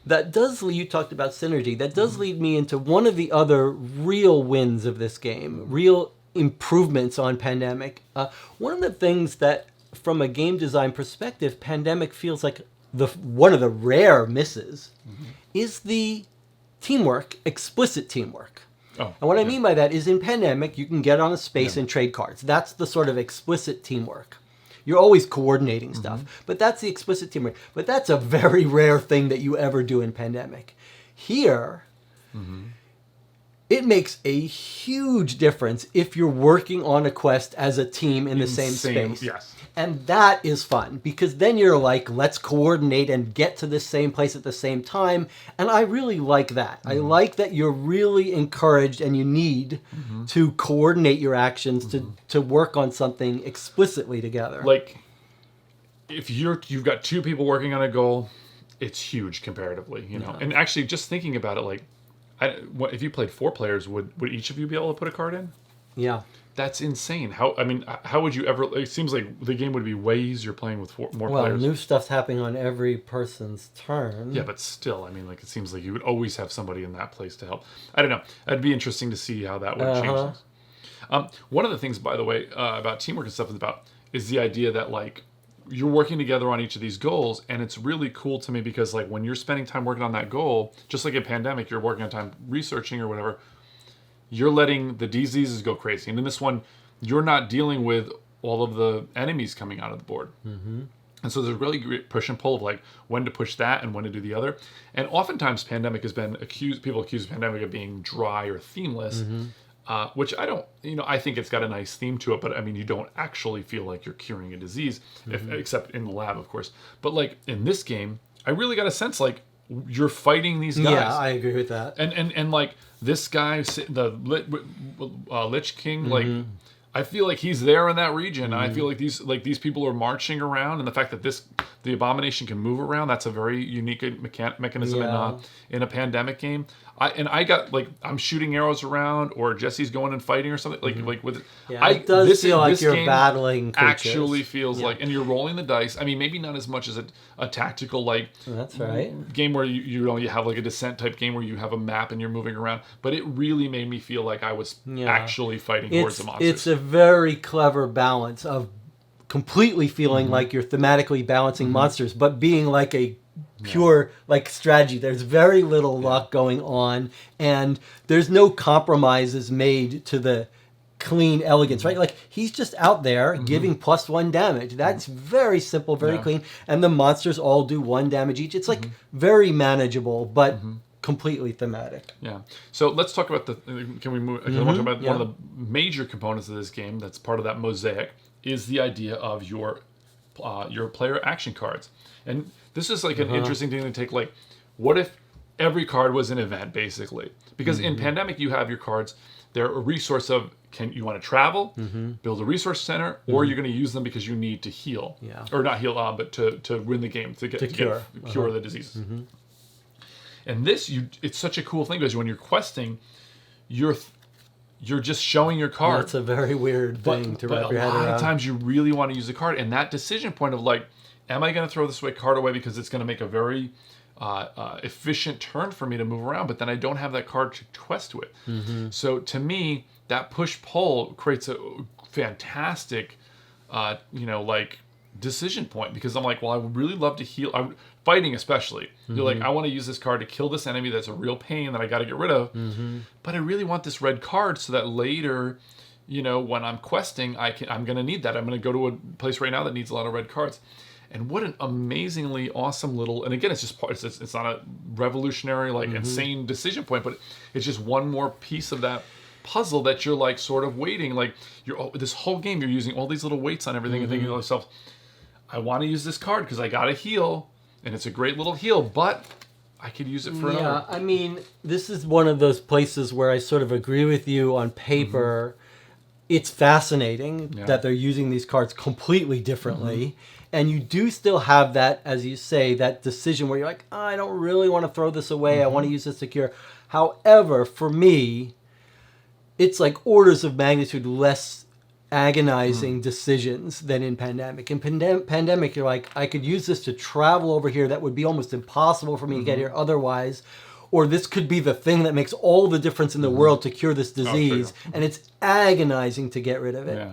That does lead, you talked about synergy, that does lead me into one of the other real wins of this game, real improvements on Pandemic. One of the things that, from a game design perspective, Pandemic feels like one of the rare misses is the teamwork, explicit teamwork. And what I mean by that is in Pandemic, you can get on a space and trade cards. That's the sort of explicit teamwork. You're always coordinating stuff, but that's the explicit teamwork. But that's a very rare thing that you ever do in Pandemic. Here, it makes a huge difference if you're working on a quest as a team in the same space. Yes. And that is fun, because then you're like, let's coordinate and get to the same place at the same time. And I really like that. I like that you're really encouraged and you need to coordinate your actions to work on something explicitly together. Like, if you've got 2 people working on a goal, it's huge comparatively, you know. And actually, just thinking about it, like, if you played 4 players, would each of you be able to put a card in? Yeah. That's insane. How would you ever? It seems like the game would be way easier playing with more players. Well, new stuff's happening on every person's turn. Yeah, but still, I mean, like, it seems like you would always have somebody in that place to help. I don't know. It'd be interesting to see how that would change things. One of the things, by the way, about teamwork and stuff is the idea that, like, you're working together on each of these goals, and it's really cool to me because, like, when you're spending time working on that goal, just like in Pandemic, you're working on time researching or whatever. You're letting the diseases go crazy. And in this one, you're not dealing with all of the enemies coming out of the board. And so there's a really great push and pull of, like, when to push that and when to do the other. And oftentimes Pandemic has been people accuse Pandemic of being dry or themeless, which I don't, I think it's got a nice theme to it, but I mean, you don't actually feel like you're curing a disease, except in the lab, of course. But, like, in this game, I really got a sense, like, you're fighting these guys. Yeah, I agree with that. And like, this guy, the Lich King, like, I feel like he's there in that region. I feel like these people are marching around, and the fact that the Abomination can move around, that's a very unique mechanism in a Pandemic game. I'm shooting arrows around, or Jesse's going and fighting or something like with. Yeah, it does feel like you're battling creatures. Actually feels like, and you're rolling the dice. I mean, maybe not as much as a tactical, like, that's right, game where you have like a descent type game where you have a map and you're moving around. But it really made me feel like I was actually fighting hordes of monsters. It's a very clever balance of completely feeling like you're thematically balancing monsters, but being like a pure like strategy. There's very little luck going on, and there's no compromises made to the clean elegance, right? Like, he's just out there giving +1 damage. That's very simple, very clean, and the monsters all do 1 damage each. It's like very manageable, but completely thematic. Yeah. So let's talk about can we move? Can we talk about one of the major components of this game that's part of that mosaic is the idea of your player action cards. And this is like an interesting thing to take. Like, what if every card was an event, basically? Because in Pandemic, you have your cards. They're a resource of, you want to travel, build a resource center, or you're going to use them because you need to heal. Yeah. Or not heal, but to win the game, to cure the diseases. And this, it's such a cool thing because when you're questing, you're just showing your card. That's a very weird thing to wrap your head around. But a lot of times you really want to use the card, and that decision point of, like, am I going to throw this card away because it's going to make a very efficient turn for me to move around, but then I don't have that card to quest with. So to me, that push-pull creates a fantastic, like, decision point, because I'm like, well, I would really love to heal. Fighting especially. You're like, I want to use this card to kill this enemy that's a real pain that I got to get rid of. But I really want this red card so that later, when I'm questing, I'm going to need that. I'm going to go to a place right now that needs a lot of red cards. And what an amazingly awesome little, and again, it's just part, it's not a revolutionary, like insane decision point, but it's just one more piece of that puzzle that you're like sort of waiting. Like this whole game, you're using all these little weights on everything and thinking to yourself, I want to use this card because I got a heal, and it's a great little heal, but I could use it for another. Yeah, I mean, this is one of those places where I sort of agree with you on paper. It's fascinating that they're using these cards completely differently. And you do still have that, as you say, that decision where you're like, oh, I don't really want to throw this away. I want to use this to cure. However, for me, it's like orders of magnitude less agonizing decisions than in Pandemic. In Pandemic, you're like, I could use this to travel over here. That would be almost impossible for me to get here otherwise. Or this could be the thing that makes all the difference in the world to cure this disease. And it's agonizing to get rid of it. Yeah.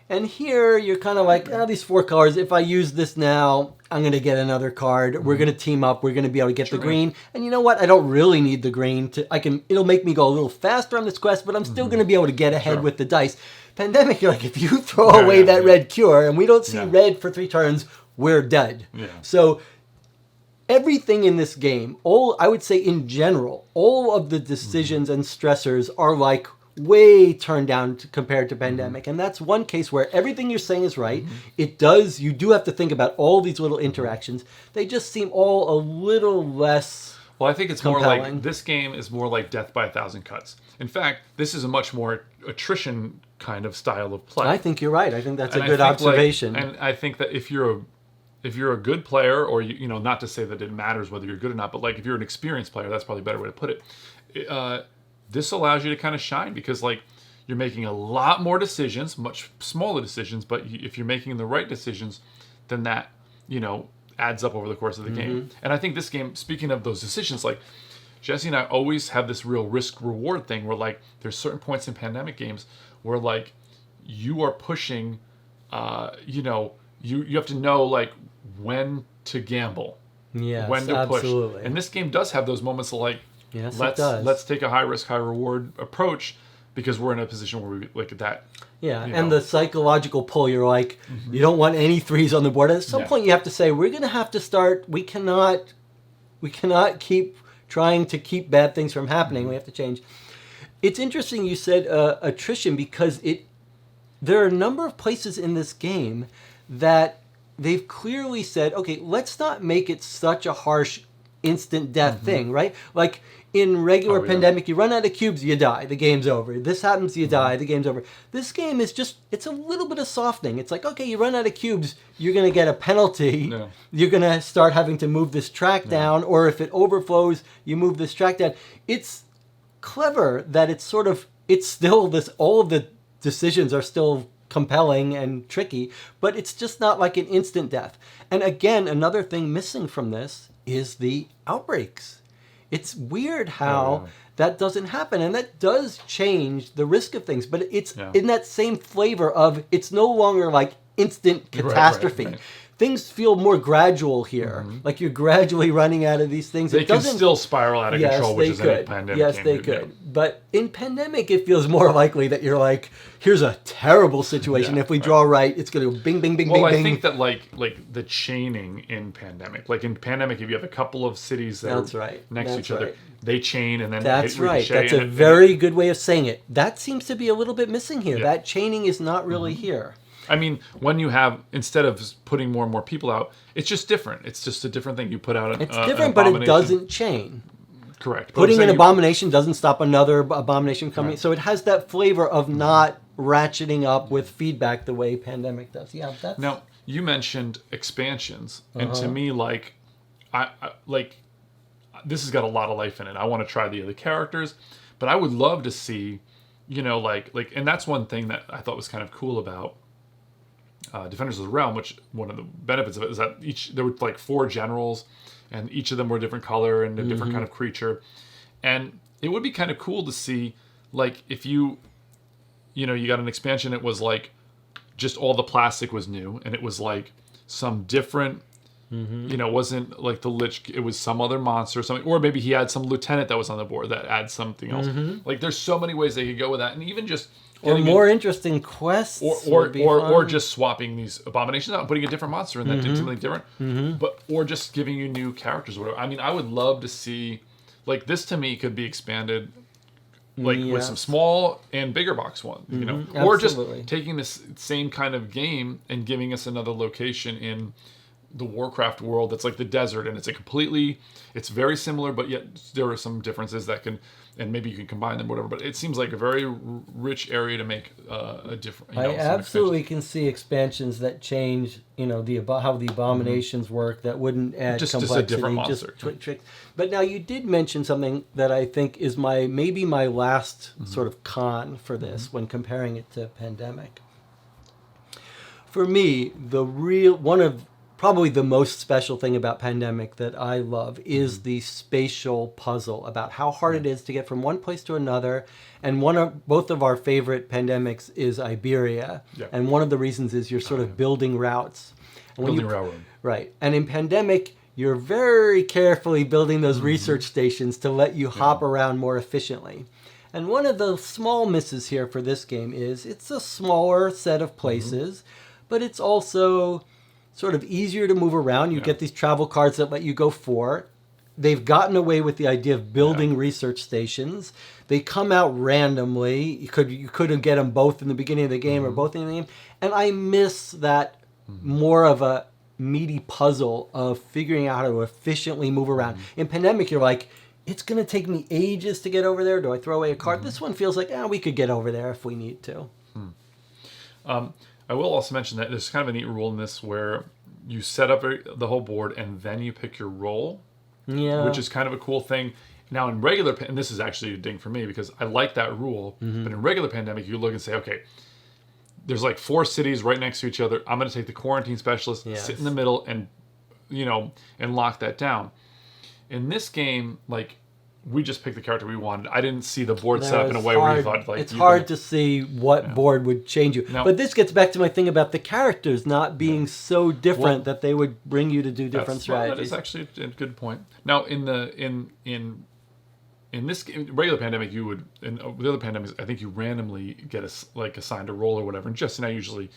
And here, you're kind of like, these 4 cards, if I use this now, I'm going to get another card. We're going to team up. We're going to be able to get the green. And you know what? I don't really need the green. It'll make me go a little faster on this quest, but I'm still going to be able to get ahead with the dice. Pandemic, you're like, if you throw away that red cure, and we don't see red for 3 turns, we're dead. Yeah. So everything in this game, I would say in general, all of the decisions and stressors are like way turned down compared to Pandemic. And that's one case where everything you're saying is right. You do have to think about all these little interactions. They just seem all a little less Well, I think it's compelling. more like, this game is more like Death by a Thousand Cuts. In fact, this is a much more attrition kind of style of play. I think you're right. I think that's a good observation. And I think that if you're a good player, or you know, not to say that it matters whether you're good or not, but like if you're an experienced player, that's probably a better way to put it. This allows you to kind of shine because like you're making a lot more decisions, much smaller decisions, but if you're making the right decisions, then that, you know, adds up over the course of the game. And I think this game, speaking of those decisions, like Jesse and I always have this real risk reward thing where like there's certain points in Pandemic games where like you are pushing, you know, you have to know like when to gamble, when to push. And this game does have those moments of like, let's take a high risk, high reward approach because we're in a position where we like that. Yeah, and the psychological pull, you're like, you don't want any 3s on the board. At some point you have to say, we're going to have to start, we cannot keep trying to keep bad things from happening. We have to change. It's interesting you said attrition because there are a number of places in this game that they've clearly said, okay, let's not make it such a harsh instant death thing, right? Like in regular Pandemic, you run out of cubes, you die, the game's over. This happens, you die, the game's over. This game is just, it's a little bit of softening. It's like, okay, you run out of cubes, you're going to get a penalty. No. You're going to start having to move this track down, or if it overflows, you move this track down. It's clever that it's sort of, it's still this, all of the decisions are still compelling and tricky, but it's just not like an instant death. And again, another thing missing from this is the outbreaks. It's weird how that doesn't happen, and that does change the risk of things, but it's in that same flavor of it's no longer like instant catastrophe. Right. Things feel more gradual here. Like you're gradually running out of these things. They can still spiral out of control, which is any Pandemic Yes, they could. Yeah. But in Pandemic, it feels more likely that you're like, here's a terrible situation. If we draw right, it's going to go bing, bing, bing, bing, bing. Well, I think that like the chaining in Pandemic, like in Pandemic, if you have a couple of cities that are next to each other, they chain and then That's right. That's a very good way of saying it. That seems to be a little bit missing here. That chaining is not really here. I mean, when you have, instead of putting more and more people out, it's just different. It's just a different thing. You put out it's different, but it doesn't chain. Correct. Putting an abomination doesn't stop another abomination coming. Right. So it has that flavor of not ratcheting up with feedback the way Pandemic does. Yeah, that's... Now, you mentioned expansions. And to me, like, I this has got a lot of life in it. I want to try the other characters. But I would love to see, you know, like, and that's one thing that I thought was kind of cool about Defenders of the Realm, which one of the benefits of it is that there were like 4 generals, and each of them were a different color and a different kind of creature. And it would be kind of cool to see, like, if you got an expansion, it was like just all the plastic was new, and it was like some different wasn't like the Lich. It was some other monster or something, or maybe he had some lieutenant that was on the board that adds something else. Like there's so many ways they could go with that, and even just or more interesting quests, or just swapping these abominations out and putting a different monster in that did something different, or just giving you new characters or whatever. I mean, I would love to see, like this to me could be expanded, like with some small and bigger box ones, or just taking this same kind of game and giving us another location in the Warcraft world that's like the desert, and it's very similar, but yet there are some differences that can, and maybe you can combine them, whatever. But it seems like a very rich area to make a different. I absolutely can see expansions that change, how the abominations work. That wouldn't add complexity. Just a different monster. Tricks. But now you did mention something that I think is maybe my last sort of con for this when comparing it to Pandemic. For me, probably the most special thing about Pandemic that I love is the spatial puzzle about how hard it is to get from one place to another. And both of our favorite Pandemics is Iberia. Yeah. And one of the reasons is you're sort of building routes. Building railroad. Right. And in Pandemic, you're very carefully building those research stations to let you hop around more efficiently. And one of the small misses here for this game is it's a smaller set of places, but it's also sort of easier to move around. You get these travel cards that let you go for. They've gotten away with the idea of building research stations. They come out randomly. You couldn't get them both in the beginning of the game or both in the game. And I miss that more of a meaty puzzle of figuring out how to efficiently move around. In Pandemic, you're like, it's going to take me ages to get over there. Do I throw away a card? This one feels like, we could get over there if we need to. I will also mention that there's kind of a neat rule in this where you set up the whole board and then you pick your role, which is kind of a cool thing. Now in regular, and this is actually a ding for me because I like that rule, but in regular Pandemic, you look and say, okay, there's like 4 cities right next to each other. I'm going to take the quarantine specialist, sit in the middle, and and lock that down. In this game, like, we just picked the character we wanted. I didn't see the board set up in a way where you thought, like... It's hard to see what board would change you. But this gets back to my thing about the characters not being so different that they would bring you to do different strategies. That is actually a good point. Now, in this game, regular Pandemic, you would... In the other Pandemics, I think you randomly get assigned a role or whatever. And Jess and I usually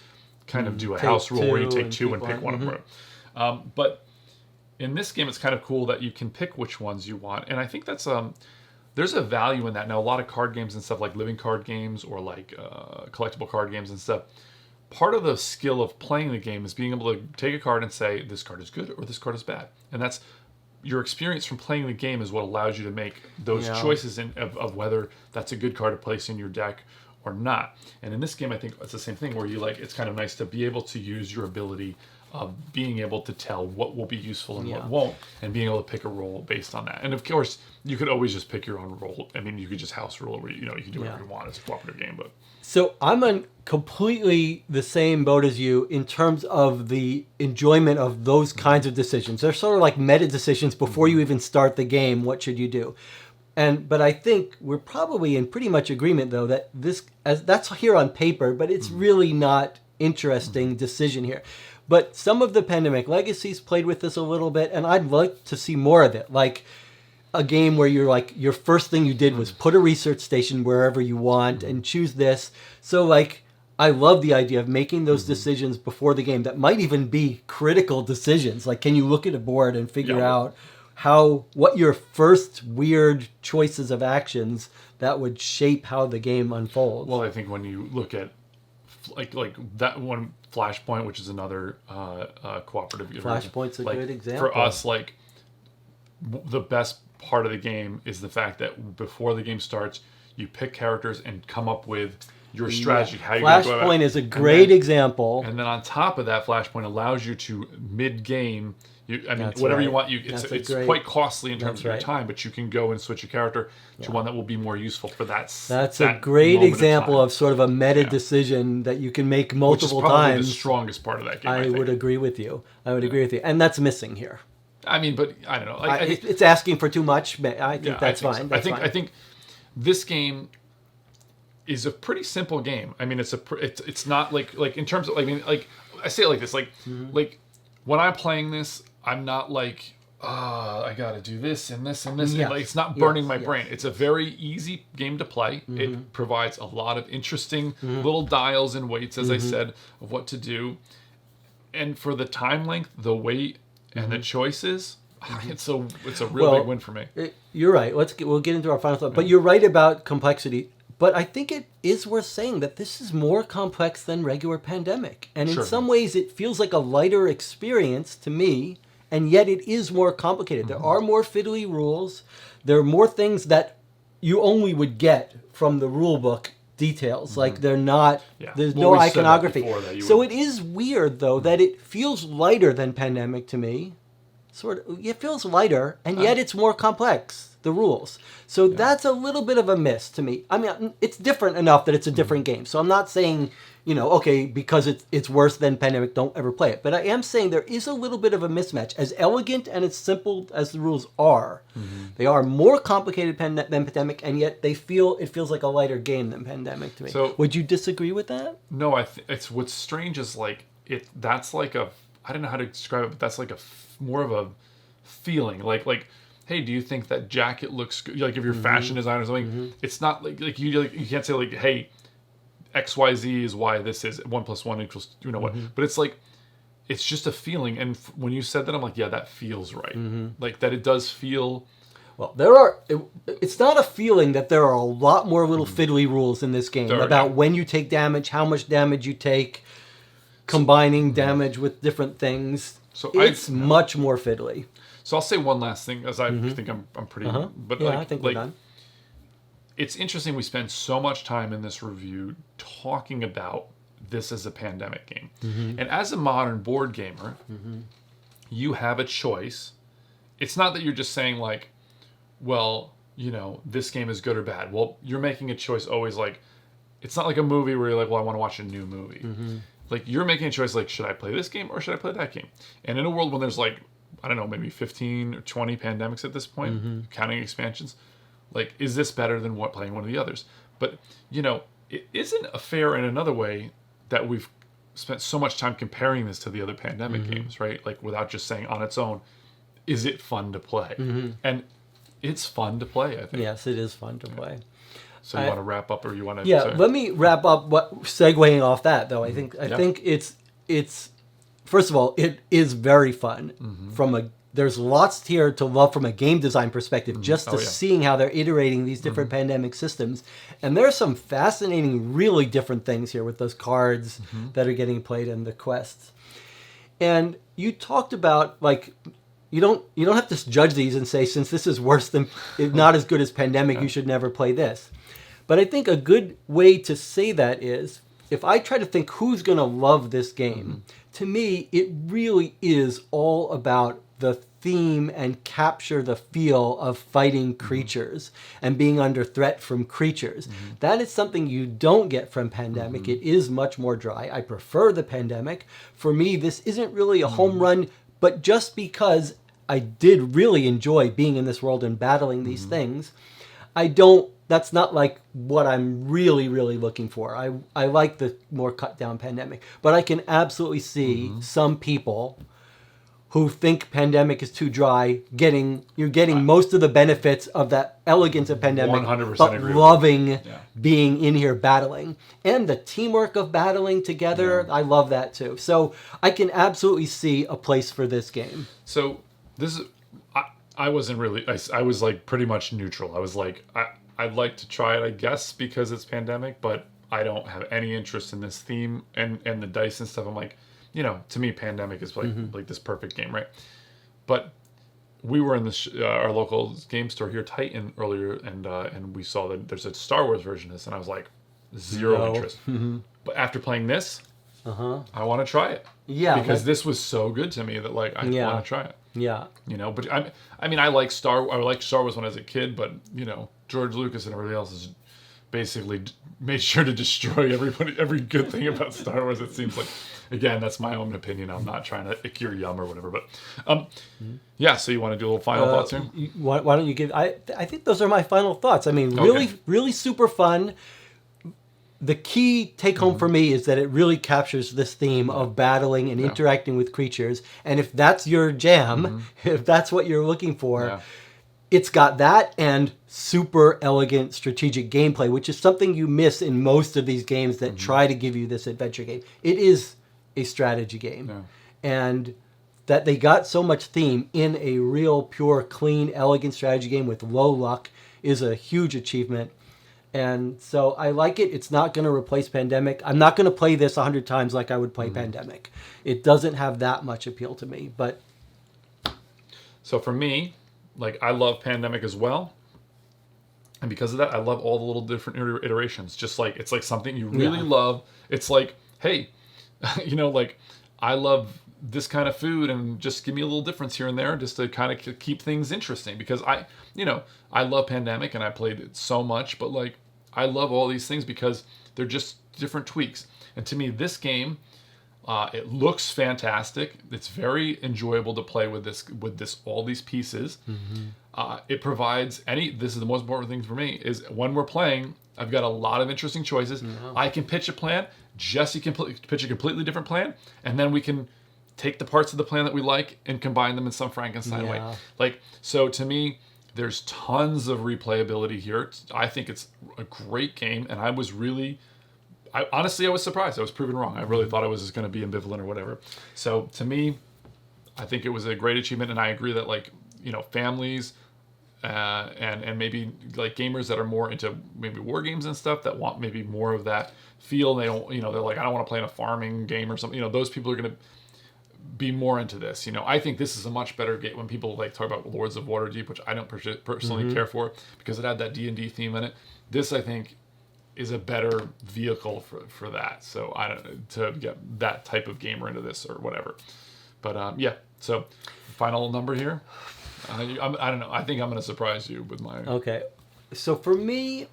kind of do a house rule where you take 2 and pick one of them. But... in this game, it's kind of cool that you can pick which ones you want, and I think that's there's a value in that. Now, a lot of card games and stuff, like living card games or like collectible card games and stuff, part of the skill of playing the game is being able to take a card and say, this card is good or this card is bad. And that's your experience from playing the game is what allows you to make those choices of whether that's a good card to place in your deck or not. And in this game, I think it's the same thing where it's kind of nice to be able to use your ability of being able to tell what will be useful and what won't, and being able to pick a role based on that. And of course, you could always just pick your own role. I mean, you could just house rule where you can do whatever you want. It's a cooperative game, but so I'm on completely the same boat as you in terms of the enjoyment of those kinds of decisions. They're sort of like meta decisions before you even start the game. What should you do? But I think we're probably in pretty much agreement though that that's here on paper, but it's really not interesting decision here. But some of the Pandemic Legacies played with this a little bit, and I'd like to see more of it. Like a game where you're like, your first thing you did was put a research station wherever you want and choose this. So like, I love the idea of making those decisions before the game that might even be critical decisions. Like, can you look at a board and figure out what your first weird choices of actions that would shape how the game unfolds? Well, I think when you look at like that one Flashpoint, which is another cooperative. Flashpoint's a good example. For us, like the best part of the game is the fact that before the game starts, you pick characters and come up with your strategy. How you're going to go about it. Flashpoint is a great example. And then on top of that, Flashpoint allows you to mid-game. Whatever you want. It's quite costly in terms of your time, but you can go and switch your character to one that will be more useful for that. That's a great example of sort of a meta decision that you can make multiple times. Which is probably the strongest part of that game. I would agree with you. And that's missing here. I mean, but I don't know. It's asking for too much. But I think that's fine. So. I think this game is a pretty simple game. I mean, it's not like in terms of I say it like this, like when I'm playing this, I'm not like, I got to do this and this and this. Yes. Like, it's not burning Yes, my yes. brain. It's a very easy game to play. It provides a lot of interesting little dials and weights, as I said, of what to do. And for the time length, the weight, and the choices, it's a real big win for me. You're right. We'll get into our final thought. But you're right about complexity. But I think it is worth saying that this is more complex than regular Pandemic. And in Sure. some ways, it feels like a lighter experience to me, and yet it is more complicated. There are more fiddly rules. There are more things that you only would get from the rule book details. Like they're not, there's Well, no we said that iconography. before, that you So would- it is weird, though, that it feels lighter than Pandemic to me. Sort of, it feels lighter, and yet it's more complex, the rules. So that's a little bit of a miss to me. I mean, it's different enough that it's a different game. So I'm not saying, okay, because it's worse than Pandemic, don't ever play it. But I am saying there is a little bit of a mismatch. As elegant and as simple as the rules are, they are more complicated than Pandemic, and yet it feels like a lighter game than Pandemic to me. So- Would you disagree with that? No, it's what's strange is like that's like I don't know how to describe it, but that's like more of a feeling. Like, hey, do you think that jacket looks good? Like if you're a fashion designer or something, it's not like you can't say like, hey, XYZ is why this is 1 + 1 equals what. But it's like it's just a feeling. And when you said that, I'm like, yeah, that feels right. Like that it does feel. Well, it's not a feeling that there are a lot more little fiddly rules in this game about when you take damage, how much damage you take, combining damage with different things. So it's much more fiddly. So I'll say one last thing, as I think I'm pretty. But Yeah, I think we're done. It's interesting we spend so much time in this review talking about this as a Pandemic game. And as a modern board gamer, you have a choice. It's not that you're just saying like, well, this game is good or bad. Well, you're making a choice always like, it's not like a movie where you're like, well, I want to watch a new movie. Like you're making a choice like, should I play this game or should I play that game? And in a world when there's like, I don't know, maybe 15 or 20 Pandemics at this point, counting expansions, like, is this better than playing one of the others? But, it isn't fair in another way that we've spent so much time comparing this to the other Pandemic games, right? Like, without just saying on its own, is it fun to play? And it's fun to play, I think. Yes, it is fun to play. So you want to wrap up or you want to... Yeah, let me wrap up segueing off that, though. I think it's first of all, it is very fun. There's lots here to love from a game design perspective, just seeing how they're iterating these different Pandemic systems. And there's some fascinating, really different things here with those cards that are getting played in the quests. And you talked about, like, you don't have to judge these and say, since this is worse than, not as good as Pandemic, you should never play this. But I think a good way to say that is, if I try to think who's going to love this game, to me, it really is all about the theme and capture the feel of fighting creatures and being under threat from creatures. That is something you don't get from Pandemic. It is much more dry. I prefer the Pandemic. For me, this isn't really a home run, but just because I did really enjoy being in this world and battling these things, that's not like what I'm really, really looking for. I like the more cut down Pandemic, but I can absolutely see some people who think Pandemic is too dry you're getting most of the benefits of that elegance of Pandemic, 100% but agree loving being in here battling. And the teamwork of battling together, I love that too. So I can absolutely see a place for this game. So this is, I wasn't really, I was like pretty much neutral. I was like, I'd like to try it, I guess, because it's Pandemic, but I don't have any interest in this theme and the dice and stuff. I'm like, to me, Pandemic is like this perfect game, right? But we were in our local game store here, Titan, earlier, and we saw that there's a Star Wars version of this, and I was like, zero interest. But after playing this, I want to try it. Yeah, because this was so good to me that like I want to try it. Yeah. But I liked Star Wars when I was a kid, but George Lucas and everybody else has basically made sure to destroy every good thing about Star Wars. It seems like, again, that's my own opinion. I'm not trying to ick your yum or whatever, but so you want to do a little final thoughts here? Why don't you give? I think those are my final thoughts. I mean, really, really super fun. the key take home for me is that it really captures this theme of battling and interacting with creatures. And if that's your jam, if that's what you're looking for, it's got that and super elegant strategic gameplay, which is something you miss in most of these games that try to give you this adventure game. It is a strategy game. And that they got so much theme in a real, pure, clean, elegant strategy game with low luck is a huge achievement. And so I like it. It's not going to replace Pandemic. I'm not going to play this 100 times like I would play Pandemic. It doesn't have that much appeal to me. But so for me, like, I love Pandemic as well. And because of that, I love all the little different iterations. Just like, it's like something you really love. It's like, hey, you know, like, I love this kind of food, and just give me a little difference here and there just to kind of keep things interesting, because I love Pandemic and I played it so much, but like, I love all these things because they're just different tweaks. And to me, this game, it looks fantastic. It's very enjoyable to play with all these pieces. It provides this is the most important thing for me, is when we're playing, I've got a lot of interesting choices. I can pitch a plan. Jesse can pitch a completely different plan, and then we can take the parts of the plan that we like and combine them in some Frankenstein way. Like, so to me, there's tons of replayability here. I think it's a great game, and honestly, I was surprised. I was proven wrong. I really thought I was just going to be ambivalent or whatever. So to me, I think it was a great achievement, and I agree that, like, you know, families and maybe like gamers that are more into maybe war games and stuff that want maybe more of that feel. They don't, you know, they're like, I don't want to play in a farming game or something. You know, those people are going to be more into this. You know, I think this is a much better game when people like talk about Lords of Waterdeep, which I don't personally care for because it had that D&D theme in it. This, I think, is a better vehicle for that. So I don't, to get that type of gamer into this or whatever. But yeah, so final number here. I don't know. I think I'm going to surprise you with my... Okay. So for me,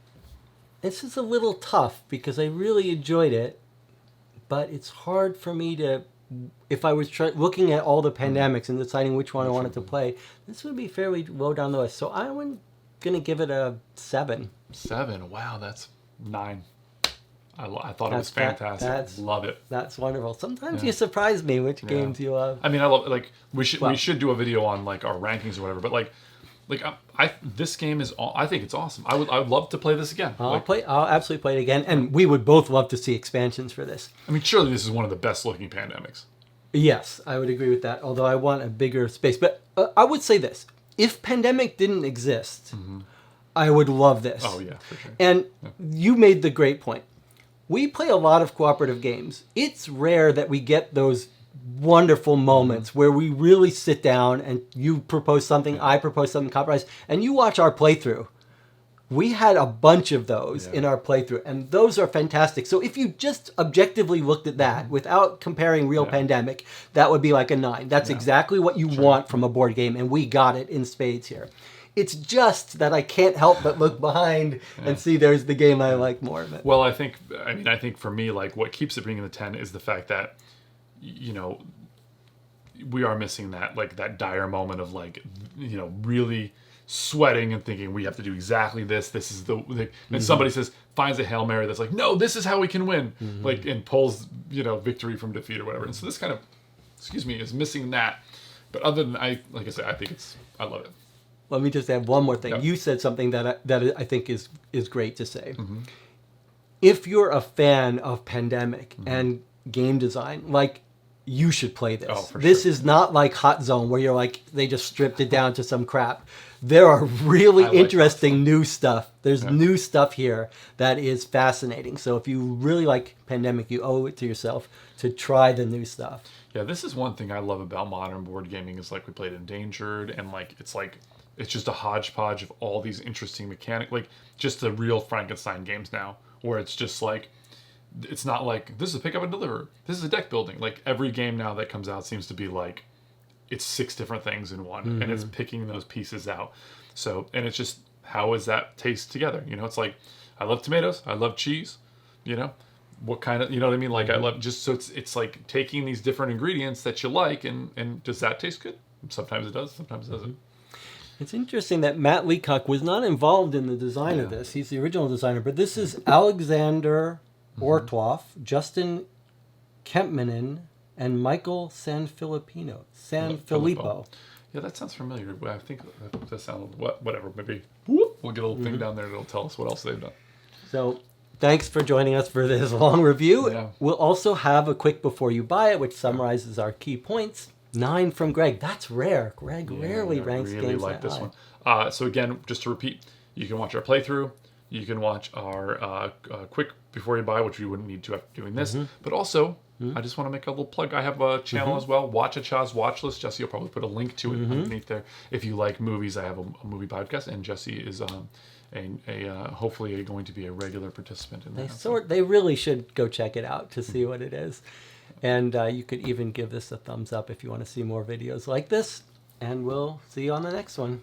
this is a little tough because I really enjoyed it, but it's hard for me to... If I was looking at all the Pandemics and deciding which one I wanted to play, this would be fairly low down the list. So I'm going to give it a 7. 7? Wow, that's 9. I thought it was fantastic. Love it. That's wonderful. Sometimes you surprise me which games you love. I mean, I love, like, we should do a video on like our rankings or whatever. But like this game is, I think it's awesome. I would love to play this again. I'll absolutely play it again, and we would both love to see expansions for this. I mean, surely this is one of the best looking Pandemics. Yes, I would agree with that. Although I want a bigger space, but I would say this: if Pandemic didn't exist, I would love this. Oh yeah, for sure. And you made the great point. We play a lot of cooperative games. It's rare that we get those wonderful moments where we really sit down and you propose something, I propose something, compromise, and you watch our playthrough. We had a bunch of those in our playthrough, and those are fantastic. So if you just objectively looked at that without comparing real Pandemic, that would be like a 9. That's exactly what you want from a board game, and we got it in spades here. It's just that I can't help but look behind and see there's the game I like more of it. Well, I think for me, like, what keeps it being in the 10 is the fact that, you know, we are missing that, like, that dire moment of, like, you know, really sweating and thinking we have to do exactly this. This is and somebody finds a Hail Mary that's like, no, this is how we can win, like, and pulls, you know, victory from defeat or whatever. And so this kind of, is missing that. But other than, like I said, I love it. Let me just add one more thing. Yep. You said something that I think is great to say. If you're a fan of Pandemic and game design, like, you should play this. Oh, for this sure. is not like Hot Zone where you're like, they just stripped it down to some crap. There are really interesting new stuff. There's new stuff here that is fascinating. So if you really like Pandemic, you owe it to yourself to try the new stuff. Yeah, this is one thing I love about modern board gaming is, like, we played Endangered, and, like, it's just a hodgepodge of all these interesting mechanics, like, just the real Frankenstein games now, where it's just like, it's not like, this is a pick up and deliver, this is a deck building. Like, every game now that comes out seems to be like, it's 6 different things in one, and it's picking those pieces out. So, and it's just, how does that taste together? You know, it's like, I love tomatoes, I love cheese, you know, what kind of, you know what I mean? Like, I love, just, so it's like taking these different ingredients that you like, and does that taste good? Sometimes it does, sometimes it doesn't. It's interesting that Matt Leacock was not involved in the design of this. He's the original designer, but this is Alexander Ortloff, Justin Kempmanen, and Michael Sanfilippo. Yeah, that sounds familiar. I think that sounds whatever. Maybe we'll get a little thing down there that'll tell us what else they've done. So thanks for joining us for this long review. Yeah. We'll also have a quick before you buy it, which summarizes our key points. 9 from Greg. That's rare. Greg rarely ranks really games like that this high. one. So again, just to repeat, you can watch our playthrough. You can watch our quick before you buy, which you wouldn't need to after doing this. But also, I just want to make a little plug. I have a channel as well, Watch a Chaw's Watch List. Jesse will probably put a link to it underneath there. If you like movies, I have a movie podcast, and Jesse is hopefully going to be a regular participant in that. They really should go check it out to see what it is. And you could even give this a thumbs up if you want to see more videos like this. And we'll see you on the next one.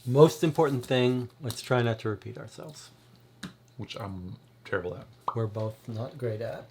Most important thing, let's try not to repeat ourselves. Which I'm terrible at. We're both not great at.